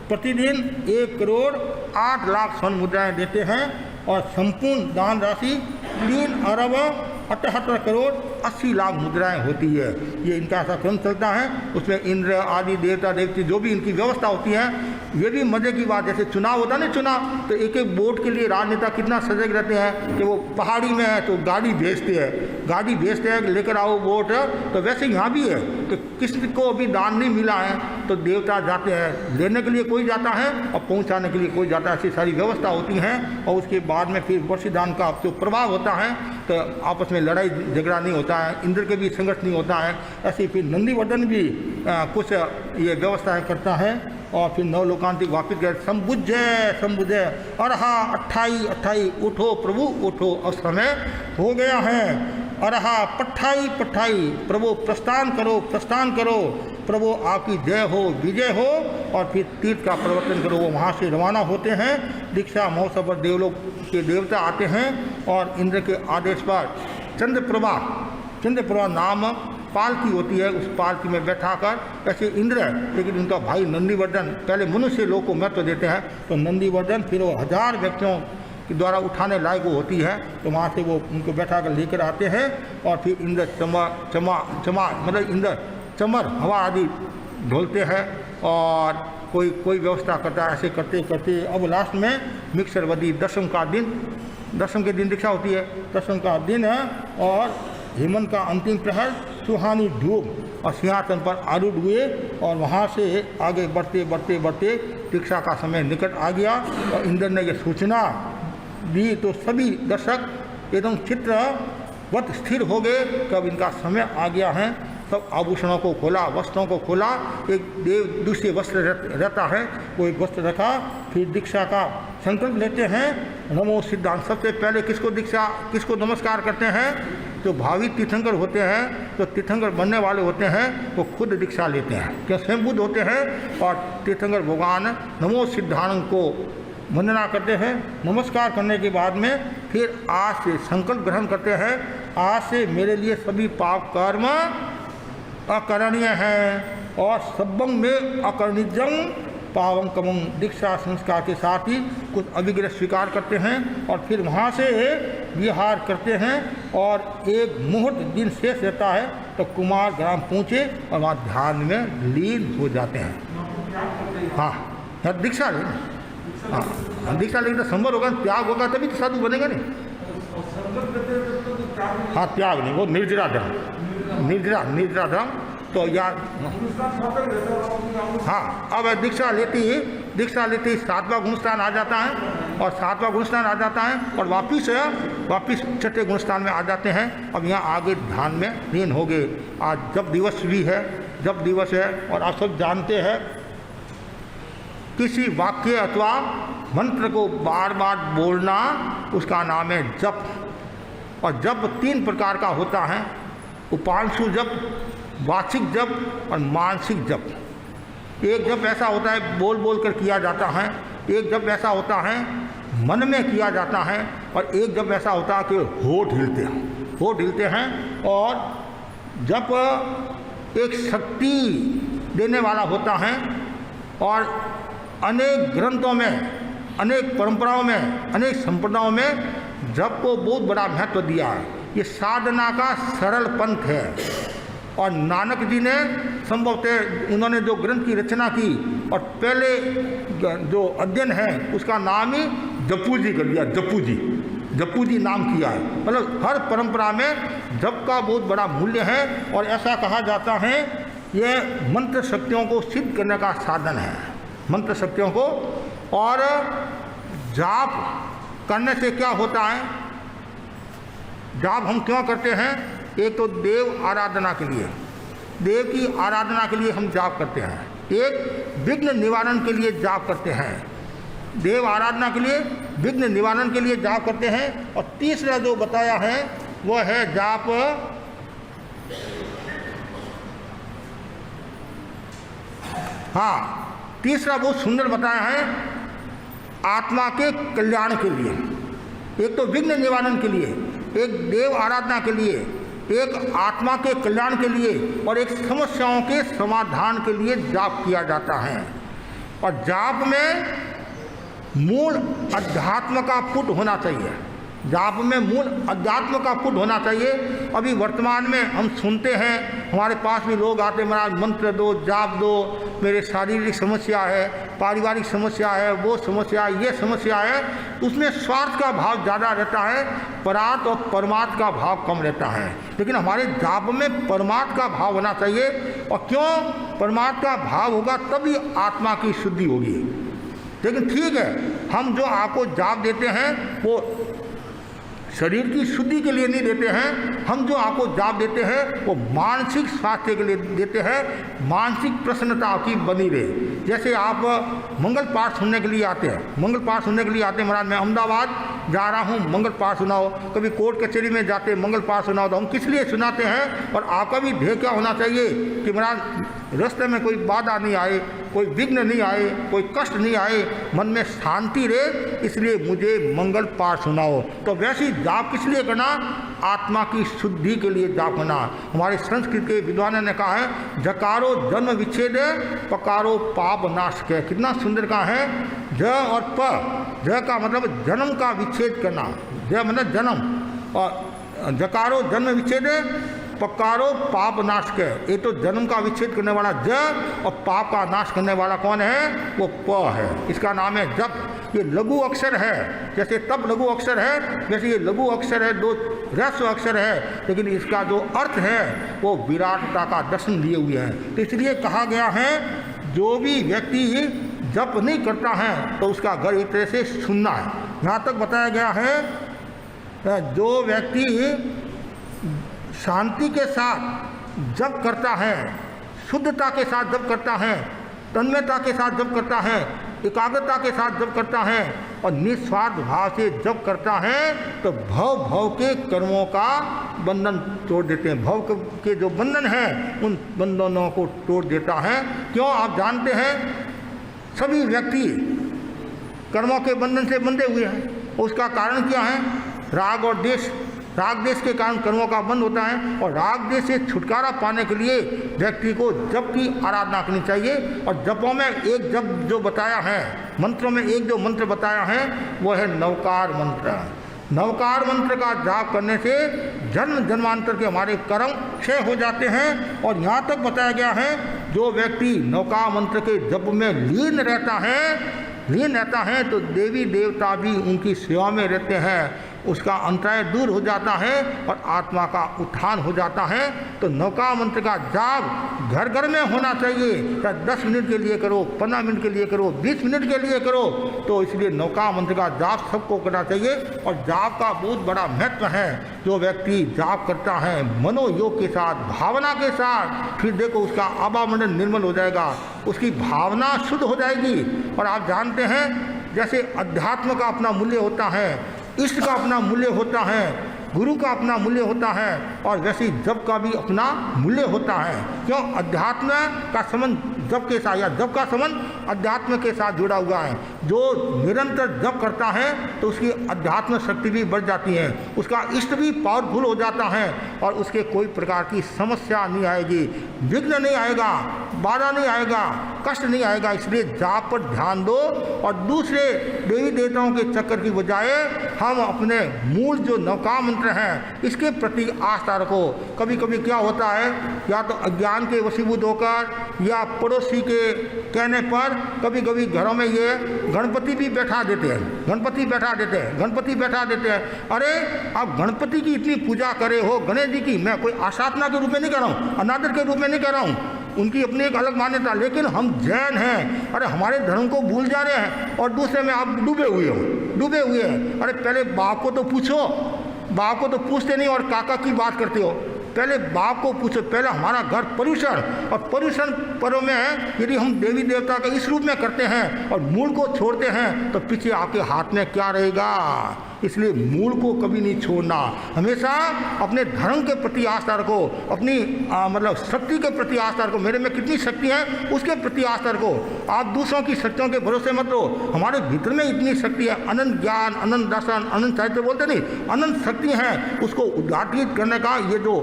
Speaker 3: प्रतिदिन 1,08,00,000 स्वर्ण मुद्राएं देते हैं और संपूर्ण दान राशि 3,78,80,00,000 मुद्राएं होती है। ये इनका ऐसा क्रम चलता है। उसमें इंद्र आदि देवता देवती जो भी इनकी व्यवस्था होती है, ये भी मजे की बात। जैसे चुनाव होता है ना, चुनाव तो एक एक वोट के लिए राजनेता कितना सजग रहते हैं कि वो पहाड़ी में है तो गाड़ी भेजते हैं लेकर आओ वोट। तो वैसे यहाँ भी है कि किसी को अभी दान नहीं मिला है तो देवता जाते हैं, लेने के लिए कोई जाता है और पहुँचाने के लिए कोई जाता है। ऐसी सारी व्यवस्था होती हैं। और उसके बाद में फिर वर्षीदान का जो प्रभाव होता है तो आपस में लड़ाई झगड़ा नहीं होता है, इंद्र के भी संघर्ष नहीं होता है। ऐसे फिर नंदीवर्धन भी कुछ ये व्यवस्थाएं करता है। और फिर नवलोकांतिक वापिस गए, संबुझे अरहा 28 उठो प्रभु उठो, अब समय हो गया है। अरहा पट्ठाई प्रभु प्रस्थान करो प्रभु आपकी जय हो विजय हो। और फिर तीर्थ का प्रवर्तन करो। वो वहाँ से रवाना होते हैं। दीक्षा महोत्सव पर देवलोक के देवता आते हैं और इंद्र के आदेश पर चंद्रप्रभा नाम पालकी होती है, उस पालकी में बैठाकर ऐसे इंद्र, लेकिन उनका भाई नंदीवर्धन पहले मनुष्य लोग को महत्व देते हैं। तो नंदीवर्धन फिर वो 1000 व्यक्तियों के द्वारा उठाने लायक वो होती है, तो वहाँ से वो उनको बैठा कर लेकर आते हैं। और फिर इंद्र इंद्र चमर हवा आदि ढोलते हैं और कोई व्यवस्था करता है। ऐसे करते अब लास्ट में मिक्सरवदी दशम के दिन दीक्षा होती है। दशम का दिन है और हेमंत का अंतिम प्रहर सुहानी धूप और सिंहासन पर आरूढ़ हुए। और वहाँ से आगे बढ़ते दीक्षा का समय निकट आ गया और इंद्र ने यह सूचना दी तो सभी दर्शक एकदम चित्रवत स्थिर हो गए कि अब इनका समय आ गया है। सब आभूषणों को खोला, वस्त्रों को खोला। एक देव दूसरे वस्त्र रहता है, वो एक वस्त्र रखा। फिर दीक्षा का संकल्प लेते हैं। नमो सिद्धांत। सबसे पहले किसको नमस्कार करते हैं? जो भावी तीर्थंकर होते हैं, जो तीर्थंकर बनने वाले होते हैं, वो खुद दीक्षा लेते हैं, क्या स्वयं बुद्ध होते हैं। और तीर्थंकर भगवान नमो सिद्धांत को वंदना करते हैं। नमस्कार करने के बाद में फिर आज से संकल्प ग्रहण करते हैं, आज से मेरे लिए सभी पाप कर्म अकरणीय हैं और सब्बं में अकरणिजं पावं कमं। दीक्षा संस्कार के साथ ही कुछ अभिग्रह स्वीकार करते हैं और फिर वहाँ से विहार करते हैं। और एक मुहूर्त दिन शेष रहता है तो कुमार ग्राम पहुँचे और वहाँ ध्यान में लीन हो जाते हैं। हाँ, दीक्षा लें। हाँ, दीक्षा लेंगे तो संवर होगा, त्याग होगा तभी तो साधु बनेगा नहीं। हाँ, त्याग नहीं, वो निर्जरा धर्म। तो यार हाँ, अब दीक्षा लेती ही 7वां गुणस्थान आ जाता है। और 7वां गुणस्थान आ जाता है और वापिस 6ठे गुणस्थान में आ जाते हैं। अब यहाँ आगे ध्यान में लीन हो गए। आज जप दिवस है और आप सब जानते हैं किसी वाक्य अथवा मंत्र को बार बार बोलना उसका नाम है जप। और जप 3 प्रकार का होता है, उपांशु जप, वाचिक जप और मानसिक जप। एक जप ऐसा होता है बोल कर किया जाता है, एक जप ऐसा होता है मन में किया जाता है, और एक जप ऐसा होता है कि होठ हिलते हैं। और जप एक शक्ति देने वाला होता है। और अनेक ग्रंथों में, अनेक परंपराओं में, अनेक संप्रदायों में जप को बहुत बड़ा महत्व दिया है। ये साधना का सरल पंथ है। और नानक जी ने संभवतः उन्होंने जो ग्रंथ की रचना की और पहले जो अध्ययन है उसका नाम ही जपू जी कर दिया। जपू जी नाम किया है। मतलब हर परंपरा में जप का बहुत बड़ा मूल्य है। और ऐसा कहा जाता है ये मंत्र शक्तियों को सिद्ध करने का साधन है, मंत्र शक्तियों को। और जाप करने से क्या होता है? जाप हम क्यों करते हैं? एक तो देव आराधना के लिए, देव की आराधना के लिए हम जाप करते हैं। एक विघ्न निवारण के लिए जाप करते हैं, देव आराधना के लिए, विघ्न निवारण के लिए जाप करते हैं। और तीसरा जो बताया है वह है जाप तीसरा बहुत सुंदर बताया है, आत्मा के कल्याण के लिए। एक तो विघ्न निवारण के लिए, एक देव आराधना के लिए, एक आत्मा के कल्याण के लिए और एक समस्याओं के समाधान के लिए जाप किया जाता है। और जाप में मूल अध्यात्म का पुट होना चाहिए, जाप में मूल अध्यात्म का पुट होना चाहिए। अभी वर्तमान में हम सुनते हैं, हमारे पास भी लोग आते, महाराज मंत्र दो, जाप दो, मेरे शारीरिक समस्या है, पारिवारिक समस्या है, वो समस्या है, ये समस्या है। उसमें स्वार्थ का भाव ज़्यादा रहता है, परार्थ और परमार्थ का भाव कम रहता है। लेकिन हमारे जाप में परमार्थ का भाव होना चाहिए। और क्यों परमार्थ का भाव होगा तभी आत्मा की शुद्धि होगी। लेकिन ठीक है, हम जो आपको जाप देते हैं वो शरीर की शुद्धि के लिए नहीं देते हैं, हम जो आपको जाप देते हैं वो मानसिक स्वास्थ्य के लिए देते हैं, मानसिक प्रसन्नता आपकी बनी रहे। जैसे आप मंगल पाठ सुनने के लिए आते हैं, मंगल पाठ सुनने के लिए आते हैं, महाराज मैं अहमदाबाद जा रहा हूँ, मंगल पाठ सुनाओ। कभी कोर्ट कचहरी में जाते मंगल पाठ सुनाओ, तो हम किस लिए सुनाते हैं? और आपका भी ध्येय क्या होना चाहिए कि महाराज रास्ते में कोई बाधा नहीं आए, कोई विघ्न नहीं आए, कोई कष्ट नहीं आए, मन में शांति रहे, इसलिए मुझे मंगल पाठ सुनाओ। तो वैसी जाप किस लिए करना? आत्मा की शुद्धि के लिए जाप करना। हमारे संस्कृत के विद्वानों ने कहा है, जकारो जन्म विच्छेद, पकारो पाप नाश के। कितना सुंदर कहा है। ज और प, ज का मतलब जन्म का विच्छेद करना, ज मतलब जन्म, और जकारो जन्म विच्छेद, पकारो पाप नाश के। ये तो जन्म का विच्छेद करने वाला ज और पाप का नाश करने वाला कौन है? वो प है। इसका नाम है जप। ये लघु अक्षर है, जैसे तब लघु अक्षर है वैसे ये लघु अक्षर है, दो ह्रस्व अक्षर है, लेकिन इसका जो अर्थ है वो विराटता का दर्शन लिए हुए है। तो इसलिए कहा गया है, जो भी व्यक्ति जप नहीं करता है तो उसका घर एक तरह से सुनना है। यहाँ तक बताया गया है, जो व्यक्ति शांति के साथ जप करता है, शुद्धता के साथ जप करता है, तन्मयता के साथ जप करता है, एकाग्रता के साथ जप करता है और निस्वार्थ भाव से जप करता है, तो भव के कर्मों का बंधन तोड़ देते हैं। भव के जो बंधन हैं उन बंधनों को तोड़ देता है। क्यों? आप जानते हैं, सभी व्यक्ति कर्मों के बंधन से बंधे हुए हैं। उसका कारण क्या है? राग और देश। राग देश के कारण कर्मों का बंध होता है, और राग देश से छुटकारा पाने के लिए व्यक्ति को जप की आराधना करनी चाहिए। और जपों में एक जप जो बताया है, मंत्रों में एक जो मंत्र बताया है वो है नवकार मंत्र। नवकार मंत्र का जाप करने से जन्म जन्मांतर के हमारे कर्म क्षय हो जाते हैं। और यहाँ तक बताया गया है, जो व्यक्ति नवकार मंत्र के जप में लीन रहता है तो देवी देवता भी उनकी सेवा में रहते हैं, उसका अंतराय दूर हो जाता है और आत्मा का उत्थान हो जाता है। तो नवकार मंत्र का जाप घर घर में होना चाहिए। चाहे 10 मिनट के लिए करो, 15 मिनट के लिए करो, 20 मिनट के लिए करो, तो इसलिए नवकार मंत्र का जाप सबको करना चाहिए। और जाप का बहुत बड़ा महत्व है। जो व्यक्ति जाप करता है मनोयोग के साथ, भावना के साथ, फिर देखो उसका आवामंडल निर्मल हो जाएगा, उसकी भावना शुद्ध हो जाएगी। और आप जानते हैं, जैसे अध्यात्म का अपना मूल्य होता है, इष्ट का अपना मूल्य होता है, गुरु का अपना मूल्य होता है, और वैसे ही जप का भी अपना मूल्य होता है। क्यों? अध्यात्म का संबंध जप के साथ, या जप का संबंध अध्यात्म के साथ जुड़ा हुआ है। जो निरंतर जप करता है तो उसकी अध्यात्म शक्ति भी बढ़ जाती है, उसका इष्ट भी पावरफुल हो जाता है, और उसके कोई प्रकार की समस्या नहीं आएगी, विघ्न नहीं आएगा, बाधा नहीं आएगा, कष्ट नहीं आएगा। इसलिए जाप पर ध्यान दो और दूसरे देवी देवताओं के चक्कर की बजाय हम अपने मूल जो नवकार मंत्र हैं इसके प्रति आस्था रखो। कभी कभी क्या होता है, या तो अज्ञान के वशीभूत होकर या पड़ोसी के कहने पर कभी कभी घरों में ये गणपति भी बैठा देते हैं, गणपति बैठा देते हैं। अरे आप गणपति की इतनी पूजा करे हो, गणेश जी की, मैं कोई आशातना के रूप में नहीं कह रहा हूँ, अनादर के रूप में नहीं कह रहा हूँ, उनकी अपनी एक अलग मान्यता, लेकिन हम जैन हैं। अरे हमारे धर्म को भूल जा रहे हैं और दूसरे में आप डूबे हुए हैं। अरे पहले बाप को तो पूछो, बाप को तो पूछते नहीं और काका की बात करते हो। पहले बाप को पूछो, पहले हमारा घर पर्युषण, और पर्युषण पर्व में यदि हम देवी देवता का इस रूप में करते हैं और मूल को छोड़ते हैं तो पीछे आपके हाथ में क्या रहेगा। इसलिए मूल को कभी नहीं छोड़ना, हमेशा अपने धर्म के प्रति आस्था रखो, अपनी मतलब शक्ति के प्रति आस्था रखो। मेरे में कितनी शक्ति है उसके प्रति आस्था रखो। आप दूसरों की शक्तियों के भरोसे मत रहो। हमारे भीतर में इतनी शक्ति है, अनंत ज्ञान, अनंत दर्शन, अनंत साहित्य बोलते नहीं, अनंत शक्ति है। उसको उद्घाटित करने का ये जो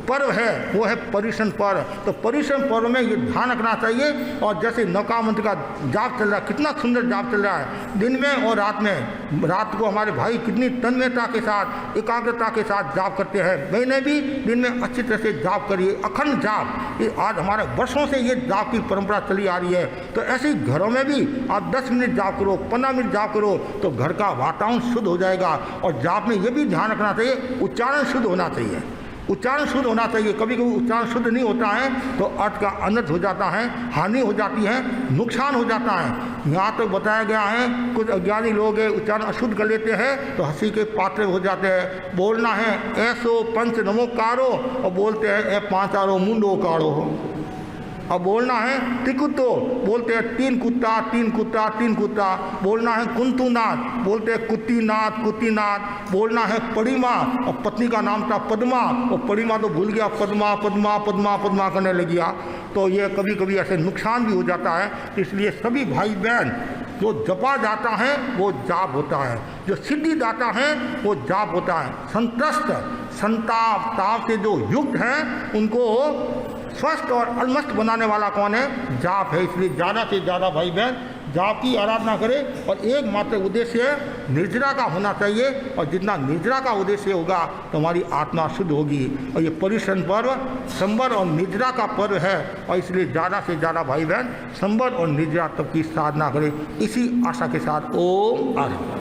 Speaker 3: पर्व है वो है पर्युषण पर्व। तो पर्युषण पर्व में ये ध्यान रखना चाहिए। और जैसे नौका मंत्र का जाप चल रहा है, कितना सुंदर जाप चल रहा है दिन में और रात में। रात को हमारे भाई कितनी तन्मयता के साथ, एकाग्रता के साथ जाप करते हैं। बहनें भी दिन में अच्छी तरह से जाप करिए, अखंड जाप। ये आज हमारे वर्षों से ये जाप की परंपरा चली आ रही है। तो ऐसे ही घरों में भी आप 10 मिनट जाप करो, 15 मिनट जाप करो, तो घर का वातावरण शुद्ध हो जाएगा। और जाप में ये भी ध्यान रखना चाहिए, उच्चारण शुद्ध होना चाहिए। उच्चारण शुद्ध होना चाहिए। कभी कभी उच्चारण शुद्ध नहीं होता है तो अर्थ का अनर्थ हो जाता है, हानि हो जाती है, नुकसान हो जाता है। यहाँ तो बताया गया है कुछ अज्ञानी लोग उच्चारण अशुद्ध कर लेते हैं तो हंसी के पात्र हो जाते हैं। बोलना है ऐसो पंच नमोकारो और बोलते हैं ए पांचारो मुंडो कारो। अब बोलना है तिकुतो, बोलते हैं तीन कुत्ता तीन कुत्ता तीन कुत्ता। बोलना है कुंतुनाथ, बोलते हैं कुत्तीनाथ कुत्तीनाथ। बोलना है परिमा, और पत्नी का नाम था पद्मा, और परिमा तो भूल गया, पद्मा पद्मा पद्मा पद्मा करने लग गया। तो ये कभी कभी ऐसे नुकसान भी हो जाता है। इसलिए सभी भाई बहन, जो जपा जाता है वो जाप होता है, जो सिद्धि दाता है वो जाप होता है। संतस्त संताप ताप से जो युक्त हैं उनको स्वस्थ और अलमस्त बनाने वाला कौन है? जाप है। इसलिए ज़्यादा से ज़्यादा भाई बहन जाप की आराधना करें। और एकमात्र उद्देश्य निर्जरा का होना चाहिए, और जितना निर्जरा का उद्देश्य होगा तो हमारी आत्मा शुद्ध होगी। और ये पर्युषण पर्व संवर और निर्जरा का पर्व है, और इसलिए ज़्यादा से ज़्यादा भाई बहन संवर और निर्जरा तब की साधना करें। इसी आशा के साथ ओम आर